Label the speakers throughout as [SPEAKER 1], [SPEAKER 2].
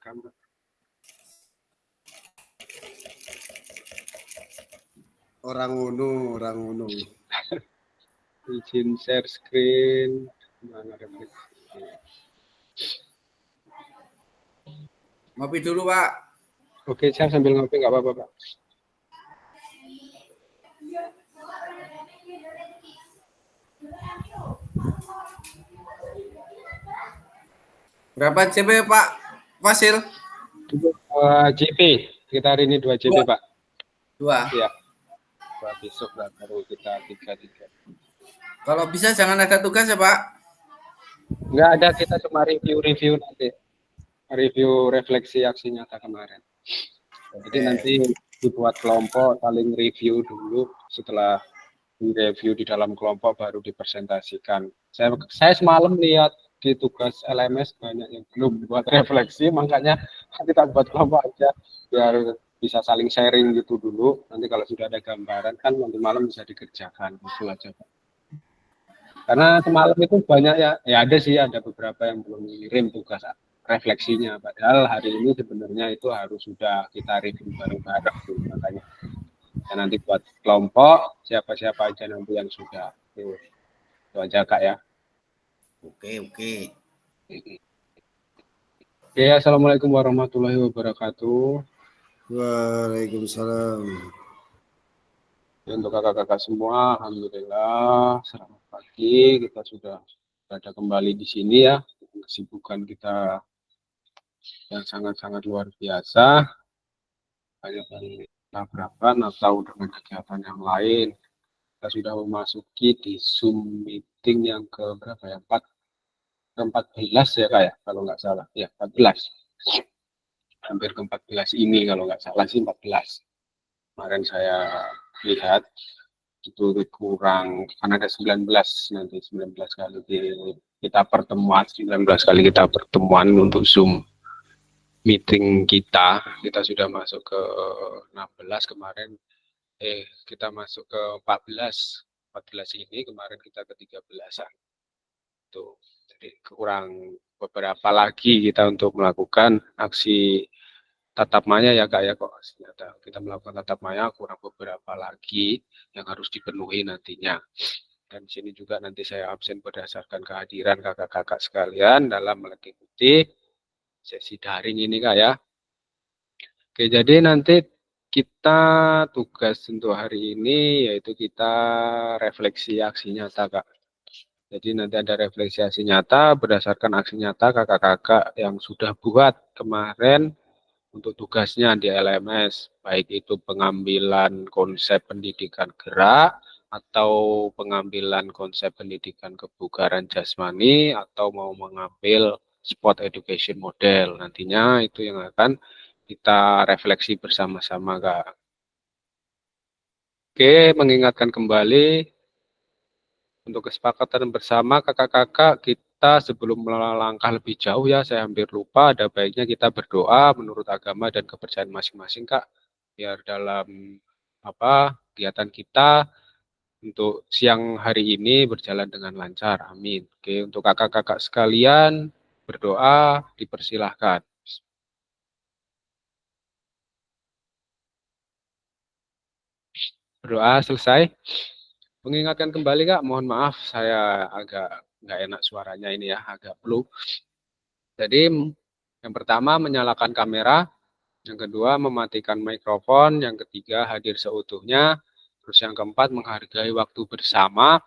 [SPEAKER 1] rekam.
[SPEAKER 2] Orang ngono.
[SPEAKER 1] Izin share screen. Mana refleksi?
[SPEAKER 3] Ngopi dulu, Pak.
[SPEAKER 1] Oke, saya sambil ngopi nggak apa-apa, Pak.
[SPEAKER 3] Berapa CP, Pak Fasil?
[SPEAKER 1] 2 JP. Kita hari ini 2 JP, Pak.
[SPEAKER 3] 2.
[SPEAKER 1] Iya. Besok baru kita 3.
[SPEAKER 3] Kalau bisa jangan ada tugas ya, Pak.
[SPEAKER 1] Nggak ada, kita cuma review nanti. Review refleksi aksi nyata kemarin. Jadi nanti dibuat kelompok, saling review dulu. Setelah direview di dalam kelompok baru dipresentasikan. Saya semalam lihat di tugas LMS banyak yang belum buat refleksi, makanya kita buat kelompok aja biar bisa saling sharing gitu dulu. Nanti kalau sudah ada gambaran kan nanti malam bisa dikerjakan gitu aja, Pak. Karena semalam itu banyak ya ada sih, ada beberapa yang belum ngirim tugas refleksinya, padahal hari ini sebenarnya itu harus sudah kita review bareng-bareng, makanya ya, nanti buat kelompok siapa-siapa aja nanti yang sudah itu aja Kak ya.
[SPEAKER 3] Oke.
[SPEAKER 1] Oke, assalamualaikum warahmatullahi wabarakatuh.
[SPEAKER 2] Waalaikumsalam.
[SPEAKER 1] Untuk kakak-kakak semua, alhamdulillah selamat pagi, kita sudah berada kembali di sini ya. Kesibukan kita yang sangat-sangat luar biasa, banyak yang tabrakan atau dengan kegiatan yang lain. Kita sudah memasuki di Zoom meeting yang ke berapa ya? 14 ya Kak ya, kalau nggak salah. Ya, 14. Hampir ke 14 ini kalau nggak salah sih 14. Kemarin saya lihat itu kurang, karena ada 19 nanti 19 kali kita pertemuan, 19 kali kita pertemuan untuk Zoom meeting kita sudah masuk ke 16 kemarin, kita masuk ke 14 ini, kemarin kita ke 13-an. Tuh, jadi kurang beberapa lagi kita untuk melakukan aksi tatap maya ya Kak ya, kok kita melakukan tatap maya kurang beberapa lagi yang harus dipenuhi nantinya. Dan di sini juga nanti saya absen berdasarkan kehadiran kakak-kakak sekalian dalam mengikuti sesi daring ini Kak ya. Oke, jadi nanti kita tugas untuk hari ini yaitu kita refleksi aksi nyata Kak. Jadi nanti ada refleksi aksi nyata berdasarkan aksi nyata kakak-kakak yang sudah buat kemarin untuk tugasnya di LMS, baik itu pengambilan konsep pendidikan gerak atau pengambilan konsep pendidikan kebugaran jasmani atau mau mengambil sport education model. Nantinya itu yang akan kita refleksi bersama-sama, Kak. Oke, mengingatkan kembali untuk kesepakatan bersama kakak-kakak, kita sebelum melangkah lebih jauh ya, saya hampir lupa, ada baiknya kita berdoa menurut agama dan kepercayaan masing-masing Kak, biar dalam kegiatan kita untuk siang hari ini berjalan dengan lancar, amin. Oke, untuk kakak-kakak sekalian berdoa dipersilahkan. Berdoa selesai. Mengingatkan kembali Kak, mohon maaf saya agak nggak enak suaranya ini ya, agak flu. Jadi yang pertama menyalakan kamera, yang kedua mematikan mikrofon, yang ketiga hadir seutuhnya, terus yang keempat menghargai waktu bersama.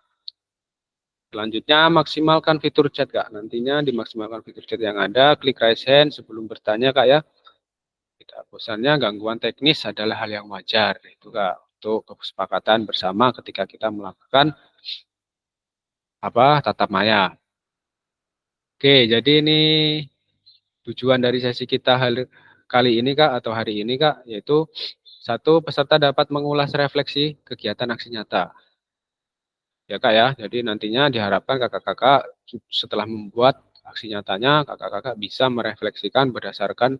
[SPEAKER 1] Selanjutnya maksimalkan fitur chat Kak, nantinya dimaksimalkan fitur chat yang ada, klik raise hand sebelum bertanya Kak ya. Tidak bosannya gangguan teknis adalah hal yang wajar, itu Kak, untuk kesepakatan bersama ketika kita melakukan tatap maya. Oke, jadi ini tujuan dari sesi kita kali ini Kak, atau hari ini Kak, yaitu 1, peserta dapat mengulas refleksi kegiatan aksi nyata. Ya Kak ya, jadi nantinya diharapkan kakak-kakak setelah membuat aksi nyatanya, kakak-kakak bisa merefleksikan berdasarkan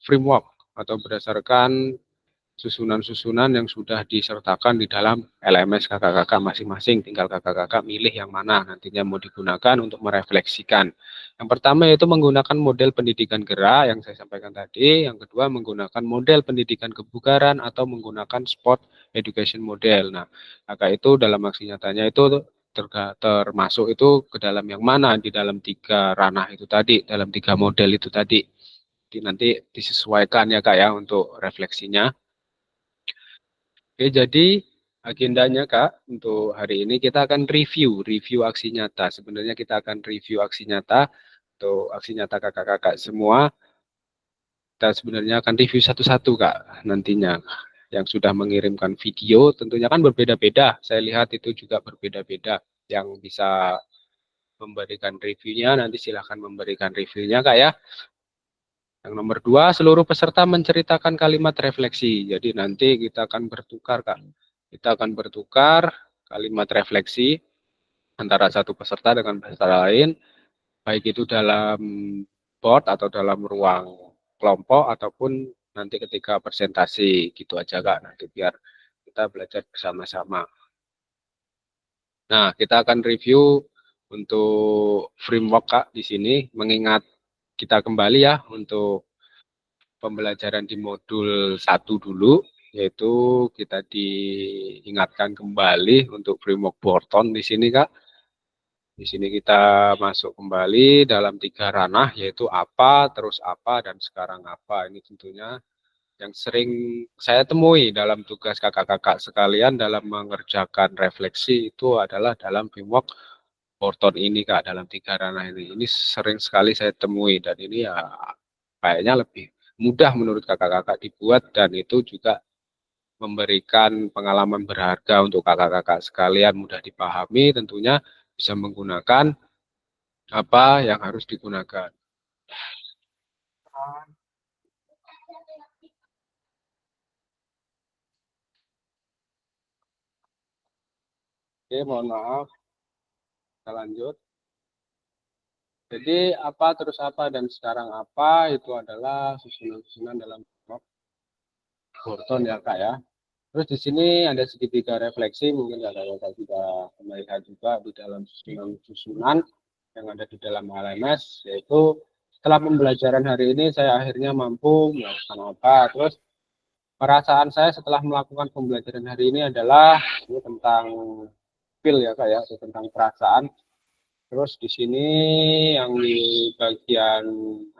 [SPEAKER 1] framework atau berdasarkan susunan-susunan yang sudah disertakan di dalam LMS kakak-kakak masing-masing. Tinggal kakak-kakak milih yang mana nantinya mau digunakan untuk merefleksikan. Yang pertama yaitu menggunakan model pendidikan gerak yang saya sampaikan tadi. Yang kedua menggunakan model pendidikan kebugaran atau menggunakan sport education model. Nah, kakak itu dalam aksi nyatanya itu termasuk itu ke dalam yang mana di dalam 3 ranah itu tadi, dalam 3 model itu tadi. Jadi nanti disesuaikan ya Kak ya untuk refleksinya. Oke, jadi agendanya Kak, untuk hari ini kita akan review aksi nyata. Sebenarnya kita akan review aksi nyata, untuk aksi nyata kakak-kakak semua. Kita sebenarnya akan review satu-satu Kak, nantinya. Yang sudah mengirimkan video, tentunya kan berbeda-beda. Saya lihat itu juga berbeda-beda. Yang bisa memberikan reviewnya, nanti silahkan memberikan reviewnya Kak ya. Yang nomor 2, seluruh peserta menceritakan kalimat refleksi. Jadi nanti kita akan bertukar Kak. Kita akan bertukar kalimat refleksi antara satu peserta dengan peserta lain, baik itu dalam board atau dalam ruang kelompok ataupun nanti ketika presentasi, gitu aja Kak. Nanti biar kita belajar bersama-sama. Nah, kita akan review untuk framework Kak di sini, mengingat kita kembali ya untuk pembelajaran di modul 1 dulu, yaitu kita diingatkan kembali untuk framework Borton di sini Kak. Di sini kita masuk kembali dalam 3 ranah, yaitu apa, terus apa, dan sekarang apa. Ini tentunya yang sering saya temui dalam tugas kakak-kakak sekalian dalam mengerjakan refleksi itu adalah dalam framework Borton ini Kak, dalam 3 ranah ini. Ini sering sekali saya temui dan ini ya kayaknya lebih mudah menurut kakak-kakak dibuat dan itu juga memberikan pengalaman berharga untuk kakak-kakak sekalian, mudah dipahami, tentunya bisa menggunakan apa yang harus digunakan. Oke, mohon maaf, kita lanjut. Jadi apa terus apa dan sekarang apa itu adalah susunan-susunan dalam Borton ya Kak ya. Terus di sini ada segitiga refleksi, mungkin kakak-kakak juga melihat juga di dalam susunan-susunan yang ada di dalam LMS, yaitu setelah pembelajaran hari ini saya akhirnya mampu melakukan apa. Terus perasaan saya setelah melakukan pembelajaran hari ini adalah ini tentang feel ya Kak ya, tentang perasaan. Terus di sini yang di bagian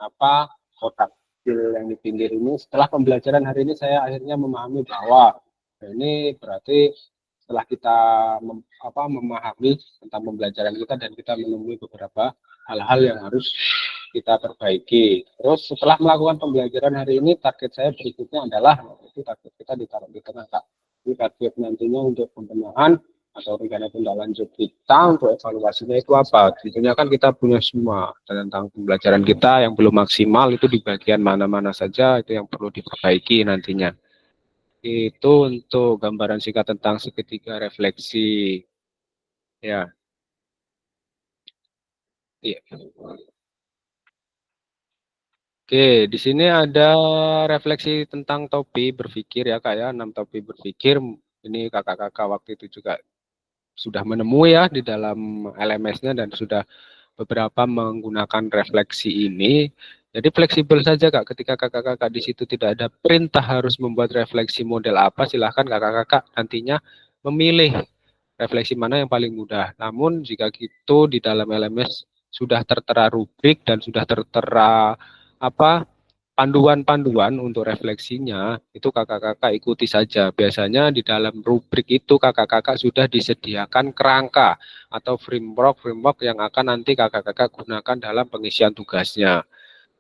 [SPEAKER 1] apa kotak kecil yang di pinggir ini, setelah pembelajaran hari ini saya akhirnya memahami bahwa ini berarti setelah kita memahami tentang pembelajaran kita dan kita menemui beberapa hal-hal yang harus kita perbaiki. Terus setelah melakukan pembelajaran hari ini, target saya berikutnya adalah itu target kita ditaruh di tengah Kak. Ini target nantinya untuk pembenahan atau rencana tindak lanjut kita untuk evaluasinya itu apa. Tentunya kan kita punya semua tentang pembelajaran kita yang belum maksimal itu di bagian mana-mana saja itu yang perlu diperbaiki nantinya. Itu untuk gambaran singkat tentang segitiga refleksi. Ya. Iya. Oke, di sini ada refleksi tentang topi berpikir ya Kak ya, 6 topi berpikir. Ini kakak-kakak waktu itu juga sudah menemui ya di dalam LMS-nya dan sudah beberapa menggunakan refleksi ini. Jadi fleksibel saja Kak, ketika kakak-kakak di situ tidak ada perintah harus membuat refleksi model apa, silahkan kakak-kakak nantinya memilih refleksi mana yang paling mudah. Namun jika gitu di dalam LMS sudah tertera rubrik dan sudah tertera panduan-panduan untuk refleksinya, itu kakak-kakak ikuti saja. Biasanya di dalam rubrik itu kakak-kakak sudah disediakan kerangka atau framework yang akan nanti kakak-kakak gunakan dalam pengisian tugasnya.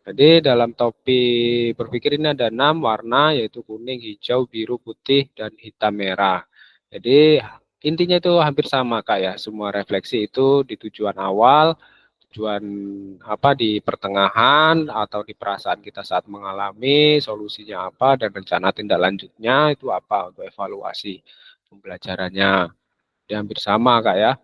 [SPEAKER 1] Jadi dalam topi berpikir ini ada 6 warna, yaitu kuning, hijau, biru, putih, dan hitam merah. Jadi intinya itu hampir sama Kak ya, semua refleksi itu di tujuan awal, tujuan di pertengahan atau di perasaan kita saat mengalami, solusinya apa, dan rencana tindak lanjutnya itu apa untuk evaluasi pembelajarannya. Jadi hampir sama Kak ya.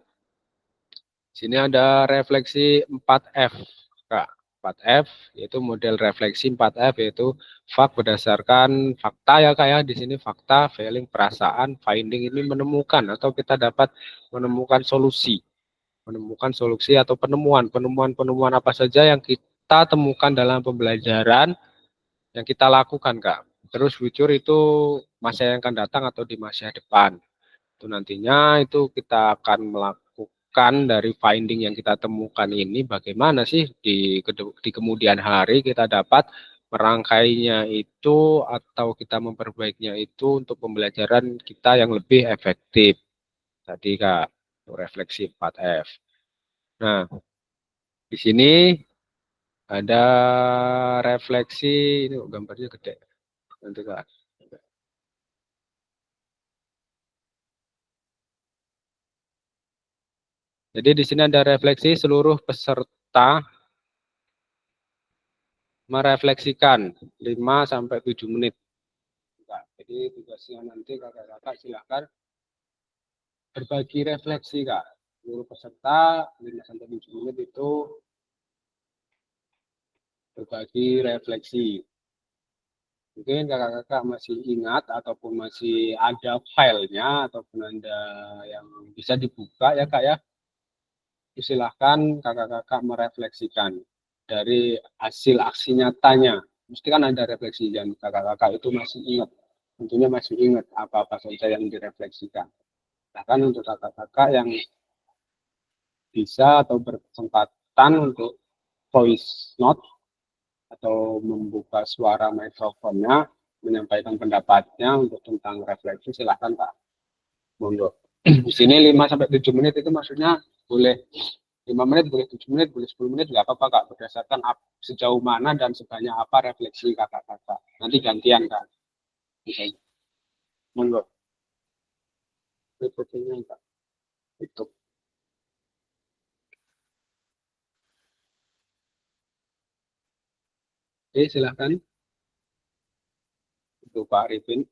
[SPEAKER 1] Sini ada refleksi 4F Kak. 4F, yaitu model refleksi 4F, yaitu fact berdasarkan fakta ya Kak ya. Di sini fakta, feeling, perasaan, finding ini menemukan atau kita dapat menemukan solusi. Menemukan solusi atau penemuan apa saja yang kita temukan dalam pembelajaran yang kita lakukan Kak. Terus future itu masa yang akan datang atau di masa depan. Itu nantinya itu kita akan melakukan dari finding yang kita temukan ini bagaimana sih di kemudian hari kita dapat merangkainya itu atau kita memperbaikinya itu untuk pembelajaran kita yang lebih efektif. Tadi Kak, refleksi 4F. Nah, di sini ada refleksi, ini gambarnya gede. Nanti Kak. Jadi di sini ada refleksi seluruh peserta merefleksikan 5 sampai 7 menit. Nah, jadi tugasnya nanti kakak-kakak silakan berbagi refleksi Kak. Seluruh peserta 5 sampai 7 menit itu berbagi refleksi. Mungkin kakak-kakak masih ingat ataupun masih ada filenya ataupun ada yang bisa dibuka ya Kak ya. Silahkan kakak-kakak merefleksikan dari hasil aksi nyatanya. Mesti kan ada refleksi dan kakak-kakak itu masih ingat. Tentunya masih ingat apa-apa saja yang direfleksikan. Bahkan untuk kakak-kakak yang bisa atau berkesempatan untuk voice note atau membuka suara mikrofonnya, menyampaikan pendapatnya untuk tentang refleksi, silahkan Kak. Monggo. Di sini 5 sampai 7 menit itu maksudnya boleh 5 menit, boleh 7 menit, boleh 10 menit, nggak apa-apa Kak, berdasarkan sejauh mana dan sebanyak apa refleksi kakak-kakak. Nanti gantian Kak. Misalnya. Monggo. Refleksinya Kak. Itu. Oke, silahkan. Itu Pak Arifin.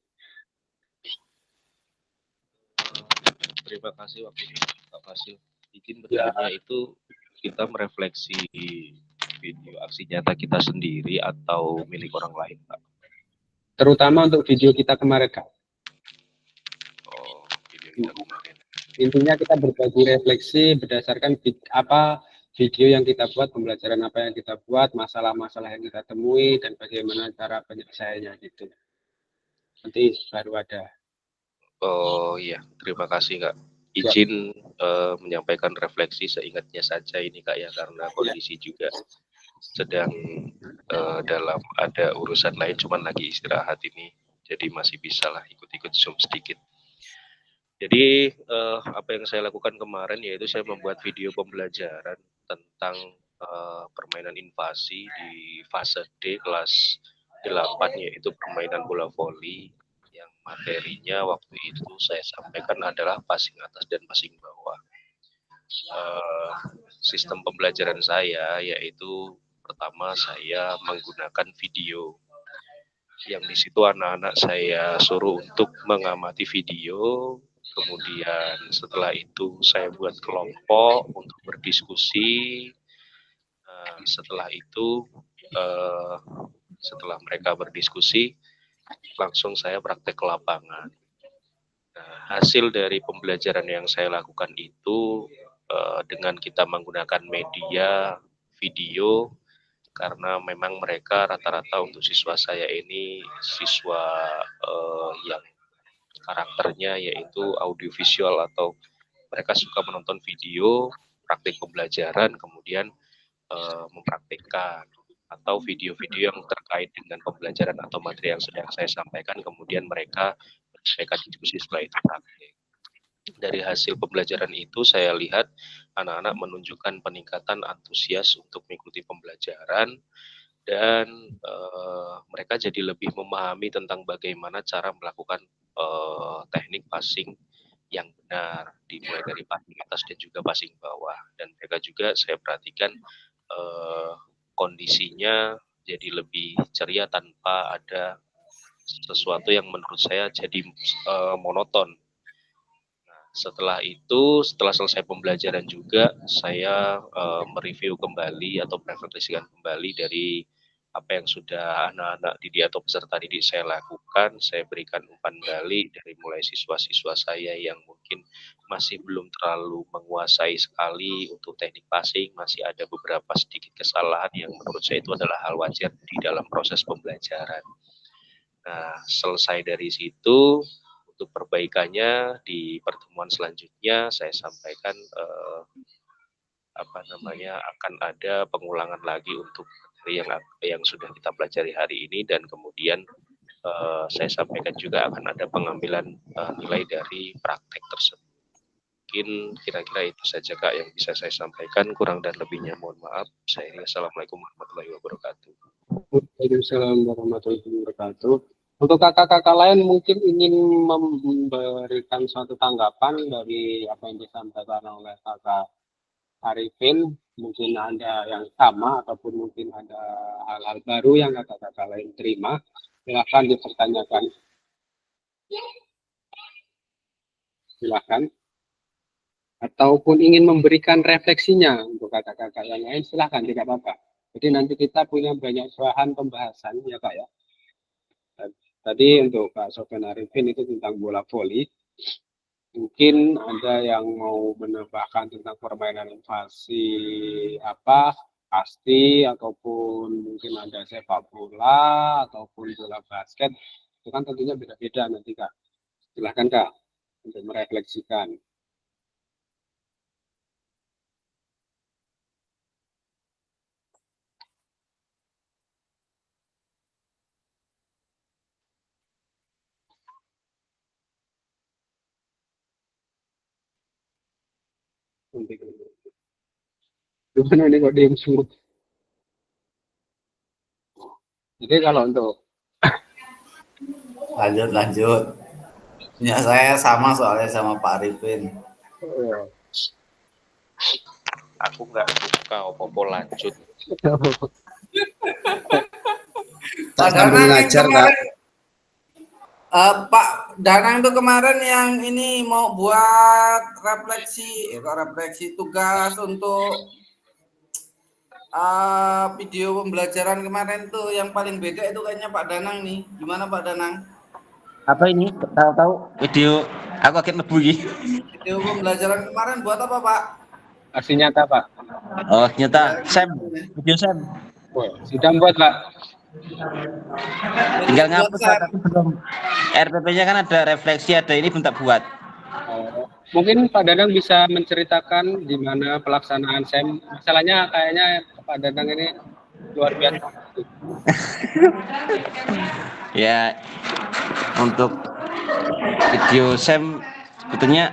[SPEAKER 4] Terima kasih waktunya Pak Fasil. Izin bertanya itu kita merefleksi video aksi nyata kita sendiri atau milik orang lain Pak?
[SPEAKER 1] Terutama untuk video kita kemarin Kak.
[SPEAKER 4] Oh, video kita kemarin.
[SPEAKER 1] Intinya kita berbagi refleksi berdasarkan video yang kita buat, pembelajaran apa yang kita buat, masalah-masalah yang kita temui, dan bagaimana cara penyelesaiannya gitu. Nanti baru ada.
[SPEAKER 4] Oh iya, terima kasih Kak. Izin menyampaikan refleksi seingatnya saja ini Kak ya, karena kondisi juga sedang dalam ada urusan lain, cuman lagi istirahat ini, jadi masih bisa lah ikut-ikut Zoom sedikit. Jadi apa yang saya lakukan kemarin yaitu saya membuat video pembelajaran tentang permainan invasi di fase D kelas 8, yaitu permainan bola voli yang materinya waktu itu saya sampaikan adalah passing atas dan passing bawah. Sistem pembelajaran saya yaitu pertama saya menggunakan video yang di situ anak-anak saya suruh untuk mengamati video. Kemudian setelah itu saya buat kelompok untuk berdiskusi. Setelah itu setelah mereka berdiskusi langsung saya praktek ke lapangan. Nah, hasil dari pembelajaran yang saya lakukan itu dengan kita menggunakan media video, karena memang mereka rata-rata untuk siswa saya ini siswa yang karakternya yaitu audiovisual atau mereka suka menonton video, praktik pembelajaran, kemudian mempraktikkan atau video-video yang terkait dengan pembelajaran atau materi yang sedang saya sampaikan, kemudian mereka menyelesaikan diskusi setelah itu praktik. Dari hasil pembelajaran itu saya lihat anak-anak menunjukkan peningkatan antusias untuk mengikuti pembelajaran dan mereka jadi lebih memahami tentang bagaimana cara melakukan teknik passing yang benar, dimulai dari passing atas dan juga passing bawah. Dan mereka juga saya perhatikan kondisinya jadi lebih ceria tanpa ada sesuatu yang menurut saya jadi monoton. Nah, setelah itu, setelah selesai pembelajaran juga, saya mereview kembali atau merefleksikan kembali dari apa yang sudah anak-anak didik atau peserta didik saya lakukan. Saya berikan umpan balik dari mulai siswa-siswa saya yang mungkin masih belum terlalu menguasai sekali untuk teknik passing, masih ada beberapa sedikit kesalahan yang menurut saya itu adalah hal wajar di dalam proses pembelajaran. Nah, selesai dari situ, untuk perbaikannya di pertemuan selanjutnya saya sampaikan akan ada pengulangan lagi untuk materi yang sudah kita pelajari hari ini, dan kemudian saya sampaikan juga akan ada pengambilan nilai dari praktek tersebut. Mungkin kira-kira itu saja Kak yang bisa saya sampaikan, kurang dan lebihnya mohon maaf. Assalamualaikum warahmatullahi wabarakatuh.
[SPEAKER 1] Waalaikumsalam warahmatullahi wabarakatuh. Untuk kakak-kakak lain mungkin ingin memberikan suatu tanggapan dari apa yang disampaikan oleh kakak Arifin. Mungkin ada yang sama ataupun mungkin ada hal-hal baru yang kakak-kakak lain terima. Silahkan dipertanyakan. Silahkan. Ataupun ingin memberikan refleksinya untuk kakak-kakak yang lain, silahkan, tidak apa-apa. Jadi nanti kita punya banyak bahan pembahasan ya Kak ya. Tadi untuk Kak Sofyan Arifin itu tentang bola voli. Mungkin ada yang mau menambahkan tentang permainan invasi pasti, ataupun mungkin ada sepak bola ataupun bola basket. Itu kan tentunya beda-beda nanti Kak. Silahkan Kak untuk merefleksikan. Gimana ini kok diem suruh? Jadi kalau untuk
[SPEAKER 3] Lanjut. Ya, saya sama soalnya sama Pak Arifin.
[SPEAKER 4] Aku nggak suka opo-opo lanjut.
[SPEAKER 2] Tak sambung ngajar Kak.
[SPEAKER 3] Pak Danang itu kemarin yang ini mau buat refleksi tugas untuk video pembelajaran kemarin tuh yang paling beda itu kayaknya Pak Danang nih. Gimana Pak Danang?
[SPEAKER 5] Apa ini? Tahu video aku akhirnya nebu ini.
[SPEAKER 3] Video pembelajaran kemarin buat apa Pak?
[SPEAKER 1] aksi nyata Pak.
[SPEAKER 5] Oh nyata video Sam.
[SPEAKER 1] Sudah buat Pak.
[SPEAKER 5] Tinggal ngapus tapi belum. RPP-nya kan ada refleksi, ada ini belum tak buat.
[SPEAKER 1] Mungkin Pak Danang bisa menceritakan di mana pelaksanaan SEM. Masalahnya kayaknya Pak Danang ini luar biasa.
[SPEAKER 5] Ya, untuk video SEM sebetulnya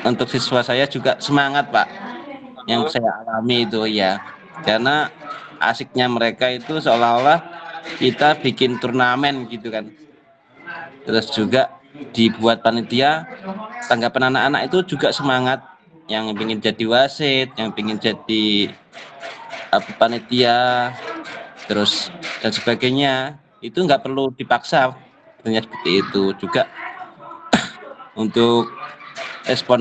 [SPEAKER 5] untuk siswa saya juga semangat Pak. Yang saya alami itu ya. Karena asiknya mereka itu seolah-olah kita bikin turnamen gitu kan. Terus juga dibuat panitia, tanggapan anak-anak itu juga semangat, yang ingin jadi wasit, yang ingin jadi panitia, terus dan sebagainya. Itu nggak perlu dipaksa, ternyata seperti itu juga. Untuk respon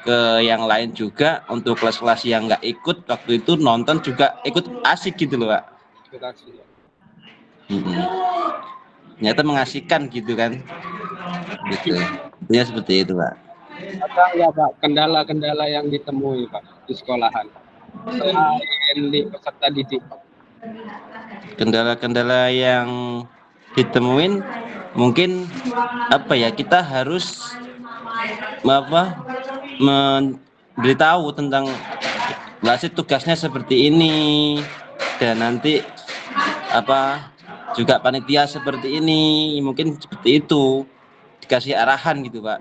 [SPEAKER 5] ke yang lain juga, untuk kelas-kelas yang nggak ikut waktu itu nonton juga ikut asik gitu loh Pak. Ternyata mengasihkan gitu kan, gitu. Ya seperti itu Pak.
[SPEAKER 1] Apa ya Pak kendala-kendala yang ditemui Pak di sekolahan selain di peserta didik?
[SPEAKER 5] Kendala-kendala yang ditemuin mungkin kita harus memberitahu tentang wasit tugasnya seperti ini, dan nanti juga panitia seperti ini, mungkin seperti itu, dikasih arahan gitu Pak.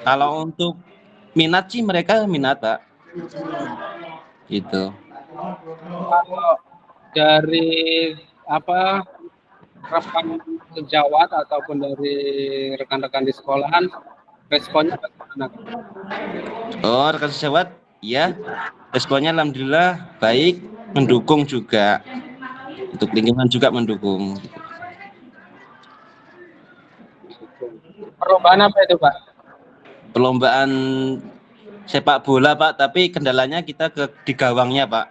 [SPEAKER 5] Kalau untuk minat sih mereka minat Pak, gitu.
[SPEAKER 1] Kalau dari rekan sejawat ataupun dari rekan-rekan di sekolahan, responnya bagaimana?
[SPEAKER 5] Oh, rekan sejawat ya, responnya alhamdulillah baik, mendukung juga. Untuk lingkungan juga mendukung.
[SPEAKER 1] Perubahan apa itu Pak?
[SPEAKER 5] perlombaan sepak bola Pak, tapi kendalanya kita di gawangnya Pak.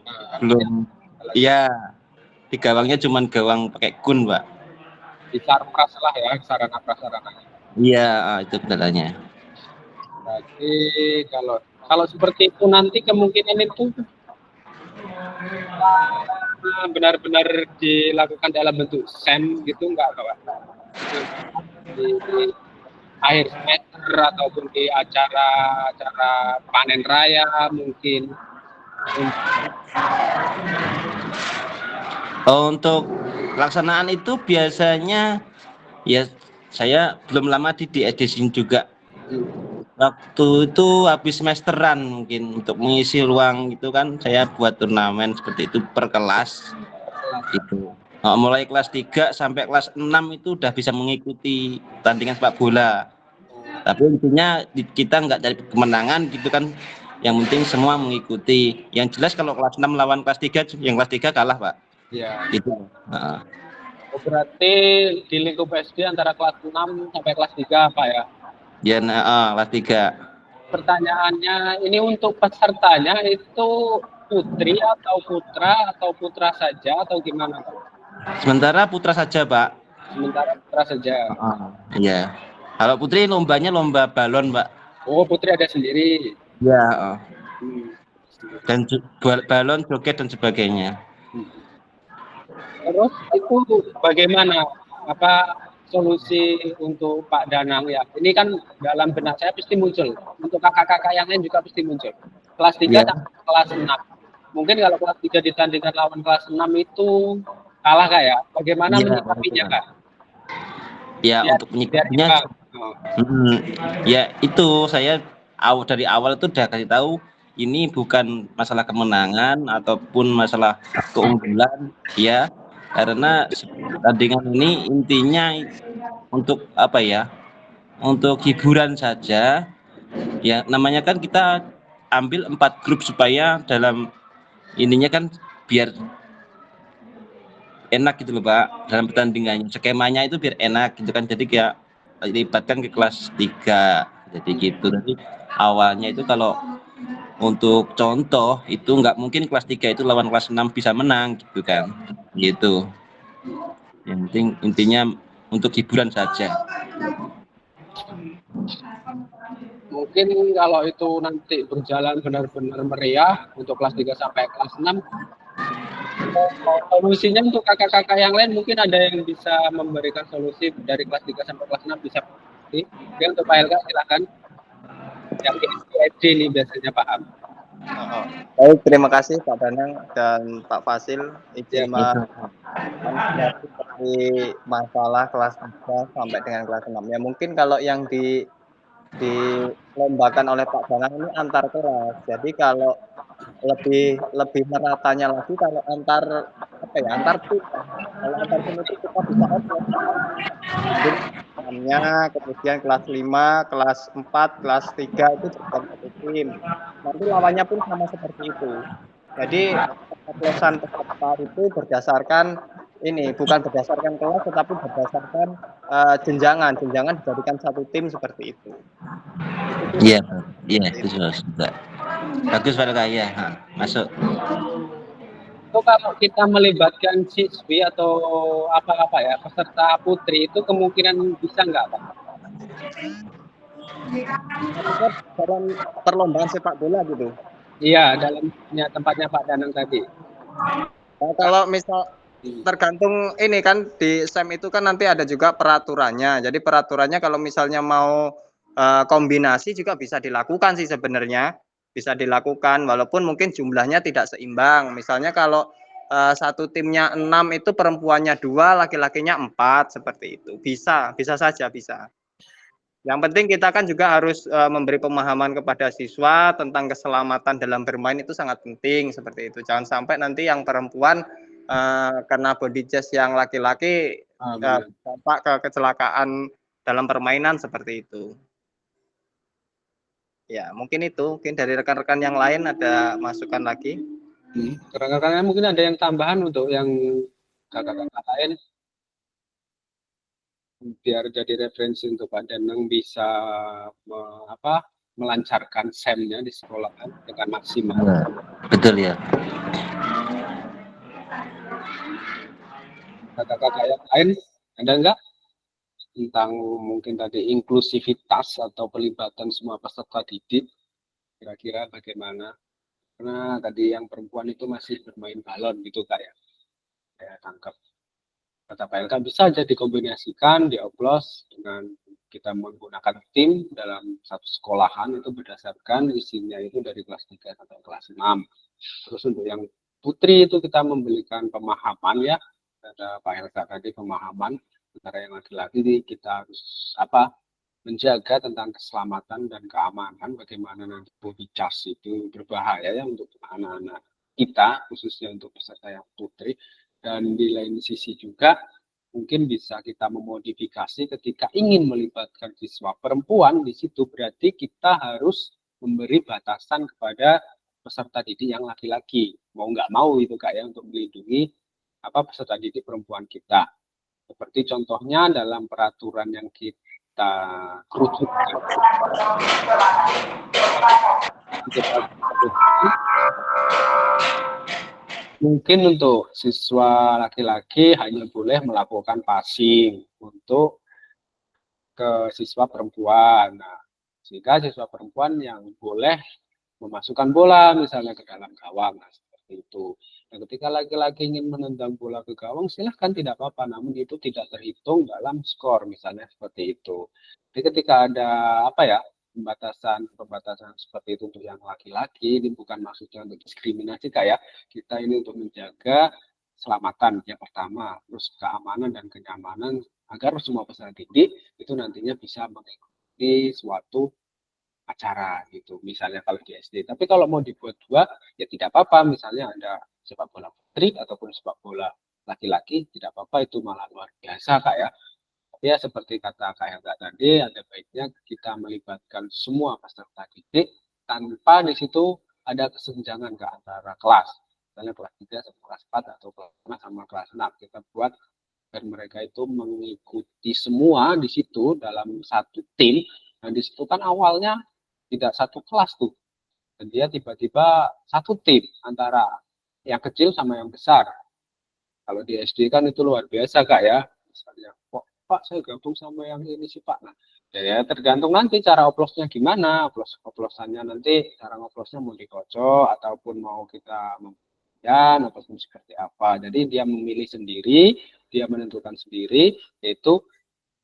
[SPEAKER 1] Nah,
[SPEAKER 5] Belum. Iya, di gawangnya cuman gawang pakai gun Pak.
[SPEAKER 1] di sarpras lah ya, sarana prasarananya.
[SPEAKER 5] Iya, itu kendalanya.
[SPEAKER 1] Berarti kalau seperti itu nanti kemungkinan itu benar-benar dilakukan dalam bentuk SEM gitu enggak kawan? Di akhir semester ataupun di acara panen raya mungkin.
[SPEAKER 5] Untuk pelaksanaan itu biasanya ya saya belum lama di edisi juga. Waktu itu habis semesteran mungkin untuk mengisi ruang itu kan saya buat turnamen seperti itu per kelas gitu. Mulai kelas 3 sampai kelas 6 itu udah bisa mengikuti tandingan sepak bola. Tapi intinya kita nggak cari kemenangan gitu kan. Yang penting semua mengikuti. Yang jelas kalau kelas 6 lawan kelas 3, yang kelas 3 kalah, Pak.
[SPEAKER 1] Iya.
[SPEAKER 5] Gitu.
[SPEAKER 1] Oh, berarti di lingkup SD antara kelas 6 sampai kelas 3 Pak ya?
[SPEAKER 5] Ya, kelas 3.
[SPEAKER 1] Pertanyaannya ini untuk pesertanya itu putri atau putra saja atau gimana Pak?
[SPEAKER 5] Sementara putra saja, Pak.
[SPEAKER 1] Sementara putra saja.
[SPEAKER 5] Iya. Kalau putri lombanya lomba balon, Pak.
[SPEAKER 1] Oh, putri ada sendiri.
[SPEAKER 5] Iya. Dan balon, joget dan sebagainya.
[SPEAKER 1] Terus itu bagaimana? Apa solusi untuk Pak Danang ya? Ini kan dalam benak saya pasti muncul. Untuk kakak-kakak yang lain juga pasti muncul. Kelas 3 sampai kelas 6. Mungkin kalau kelas 3 ditandingkan lawan kelas 6 itu kalah Kak ya? Bagaimana menyikapinya Kak?
[SPEAKER 5] Ya, untuk menyikapinya ya itu saya dari awal itu udah kasih tahu ini bukan masalah kemenangan ataupun masalah keunggulan ya, karena pertandingan ini intinya untuk apa ya, untuk hiburan saja ya, namanya kan kita ambil 4 grup supaya dalam ininya kan biar enak gitu loh Pak, dalam pertandingannya skemanya itu biar enak gitu kan, jadi kayak libatkan ke kelas 3 jadi gitu. Jadi awalnya itu kalau untuk contoh itu nggak mungkin kelas 3 itu lawan kelas 6 bisa menang gitu kan, gitu. Yang penting intinya untuk hiburan saja.
[SPEAKER 1] Mungkin kalau itu nanti berjalan benar-benar meriah untuk kelas 3 sampai kelas 6, solusinya untuk kakak-kakak yang lain mungkin ada yang bisa memberikan solusi dari kelas 3 sampai kelas 6 bisa. Oke, untuk Pak Helga silakan. Yang SD ini biasanya paham.
[SPEAKER 2] Baik, terima kasih Pak Danang dan Pak Fasil. Izin seperti masalah kelas 3 sampai dengan kelas 6. Ya mungkin kalau yang dilombakan oleh Pak Danang ini antar kelas. Jadi kalau lebih meratanya lagi kalau antar tim. Kalau antar tim itu kita bisa kemudian kelas 5, kelas 4, kelas 3 itu juga satu tim. Nanti lawannya pun sama seperti itu. Jadi pencoblosan peserta itu berdasarkan ini, bukan berdasarkan kelas tetapi berdasarkan jenjangan dijadikan satu tim seperti itu.
[SPEAKER 5] Iya, itu sudah. Bagus Pak Helga ya, masuk.
[SPEAKER 1] Itu kalau kita melibatkan siswi atau apa ya peserta putri itu kemungkinan bisa nggak Pak?
[SPEAKER 2] Dalam perlombaan sepak bola gitu.
[SPEAKER 1] Iya, dalamnya tempatnya Pak Danang tadi.
[SPEAKER 2] Nah, kalau misal tergantung ini kan di SEM itu kan nanti ada juga peraturannya. Jadi peraturannya kalau misalnya mau kombinasi juga bisa dilakukan sih sebenarnya. Bisa dilakukan walaupun mungkin jumlahnya tidak seimbang. Misalnya kalau satu timnya 6 itu perempuannya 2, laki-lakinya 4 seperti itu. Bisa saja bisa. Yang penting kita kan juga harus memberi pemahaman kepada siswa tentang keselamatan dalam bermain itu sangat penting seperti itu. Jangan sampai nanti yang perempuan karena body jazz yang laki-laki dampak ke kecelakaan dalam permainan seperti itu. Ya, mungkin dari rekan-rekan yang lain ada masukan lagi.
[SPEAKER 1] Rekan-rekan mungkin ada yang tambahan untuk yang kakak-kakak lain. biar jadi referensi untuk Pak Danang bisa melancarkan SEM-nya di sekolah dengan maksimal.
[SPEAKER 5] Betul ya.
[SPEAKER 1] Kakak-kakak yang lain ada enggak tentang mungkin tadi inklusivitas atau pelibatan semua peserta didik, kira-kira bagaimana? Karena tadi yang perempuan itu masih bermain balon gitu Kak ya. Saya tangkap. Kata Pak Elka bisa aja dikombinasikan, dioplos dengan kita menggunakan tim dalam satu sekolahan itu berdasarkan isinya itu dari kelas 3 sampai kelas 6. Terus untuk yang putri itu kita memberikan pemahaman ya, ada Pak Elka tadi pemahaman, sementara yang laki-laki kita harus menjaga tentang keselamatan dan keamanan, bagaimana nanti body charge itu berbahaya ya untuk anak-anak kita, khususnya untuk peserta yang putri. Dan di lain sisi juga mungkin bisa kita memodifikasi ketika ingin melibatkan siswa perempuan, di situ berarti kita harus memberi batasan kepada peserta didik yang laki-laki, mau nggak mau itu Kak ya, untuk melindungi peserta didik perempuan kita. Seperti contohnya dalam peraturan yang kita kerucutkan mungkin untuk siswa laki-laki hanya boleh melakukan passing untuk ke siswa perempuan. Nah, sehingga siswa perempuan yang boleh memasukkan bola misalnya ke dalam gawang, nah, seperti itu. Dan ketika laki-laki ingin menendang bola ke gawang, silahkan tidak apa-apa, namun itu tidak terhitung dalam skor misalnya seperti itu. Jadi ketika ada pembatasan seperti itu untuk yang laki-laki, ini bukan maksudnya untuk diskriminasi kayak kita ini untuk menjaga keselamatan yang pertama, terus keamanan dan kenyamanan agar semua peserta didik itu nantinya bisa mengikuti suatu acara gitu, misalnya kalau di SD. Tapi kalau mau dibuat dua, ya tidak apa-apa, misalnya ada sepak bola putri ataupun sepak bola laki-laki, tidak apa-apa, itu malah luar biasa Kak ya. Ya seperti kata Kak Helga tadi, ada baiknya kita melibatkan semua peserta didik tanpa di situ ada kesenjangan ke antara kelas. Misalnya kelas 3 sama kelas 4 atau kelas 5 sama kelas 6. Kita buat dan mereka itu mengikuti semua di situ dalam satu tim. Dan di situ kan awalnya tidak satu kelas tuh. Dan dia tiba-tiba satu tim antara yang kecil sama yang besar. Kalau di SD kan itu luar biasa Kak ya. Misalnya, kok Pak saya gabung sama yang ini sih Pak. Nah, ya tergantung nanti cara oplosnya gimana. Oplosannya nanti cara ngoplosnya mau dikocok ataupun mau kita membayar ataupun seperti apa. Jadi dia memilih sendiri, dia menentukan sendiri, yaitu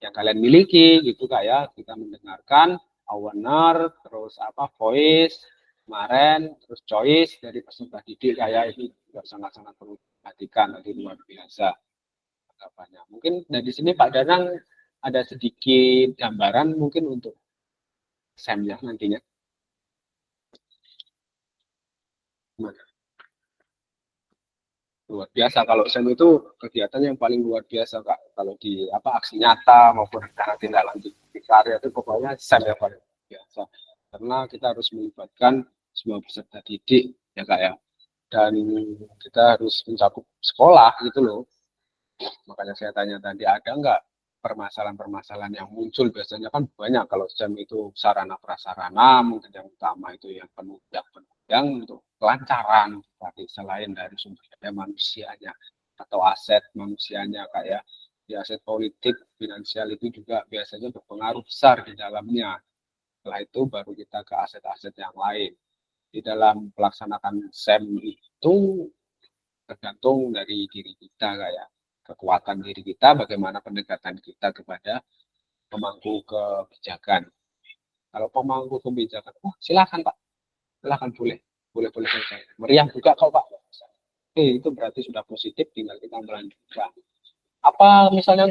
[SPEAKER 1] yang kalian miliki gitu Kak ya. Kita mendengarkan owner, terus voice kemarin, terus choice dari peserta didik kayak ini juga sangat-sangat perlu diperhatikan, lagi luar biasa. Banyak. Mungkin dari sini Pak Danang ada sedikit gambaran mungkin untuk SEM-nya nantinya. Luar biasa kalau SEM itu kegiatan yang paling luar biasa Kak. Kalau di aksi nyata maupun rencana tindak lanjut di karya itu pokoknya SEM yang paling luar biasa. Karena kita harus melibatkan semua peserta didik ya Kak ya. Dan kita harus mencakup sekolah gitu loh. Makanya saya tanya tadi, ada nggak permasalahan-permasalahan yang muncul? Biasanya kan banyak kalau SEM itu sarana prasarana, mungkin yang utama itu yang penunjang untuk kelancaran tadi, selain dari sumber daya manusianya atau aset manusianya kayak di aset politik, finansial itu juga biasanya berpengaruh besar di dalamnya. Setelah itu baru kita ke aset-aset yang lain. Di dalam pelaksanaan SEM itu tergantung dari diri kita kayak kekuatan diri kita, bagaimana pendekatan kita kepada pemangku kebijakan. Kalau pemangku kebijakan, silakan Pak, silakan boleh saja. Meriah juga kok Pak. Itu berarti sudah positif, tinggal kita melanjutkan. Apa misalnya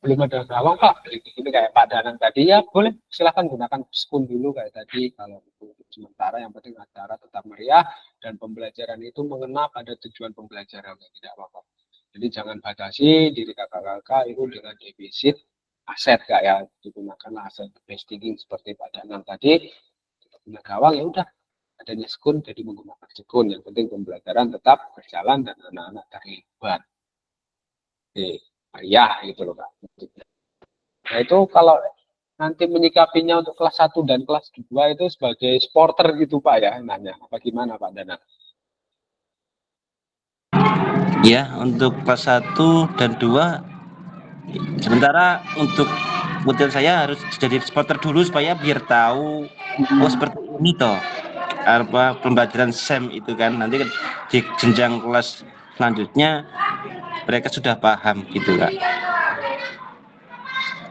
[SPEAKER 1] belum ada gawang Pak, ini kayak Pak Danang tadi ya boleh, silakan gunakan spoon dulu kayak tadi. Kalau untuk sementara yang penting acara tetap meriah dan pembelajaran itu mengena pada tujuan pembelajaran, tidak apa-apa. Jadi jangan batasi diri kakak-kakak itu dengan defisit aset Kak ya, digunakanlah aset investing seperti Pak Danang tadi. Kita punya gawang ya udah, adanya skun jadi menggunakan skun, yang penting pembelajaran tetap berjalan dan anak-anak terlibat. Oke, ya gitu loh Kak. Nah itu kalau nanti menyikapinya untuk kelas 1 dan kelas 2 itu sebagai supporter gitu Pak ya, nanya apa gimana Pak Dana?
[SPEAKER 5] Ya, untuk kelas 1 dan 2 sementara untuk model saya harus jadi supporter dulu supaya biar tahu oh seperti ini toh apa pembelajaran SEM itu kan nanti di jenjang kelas selanjutnya mereka sudah paham gitu Kak.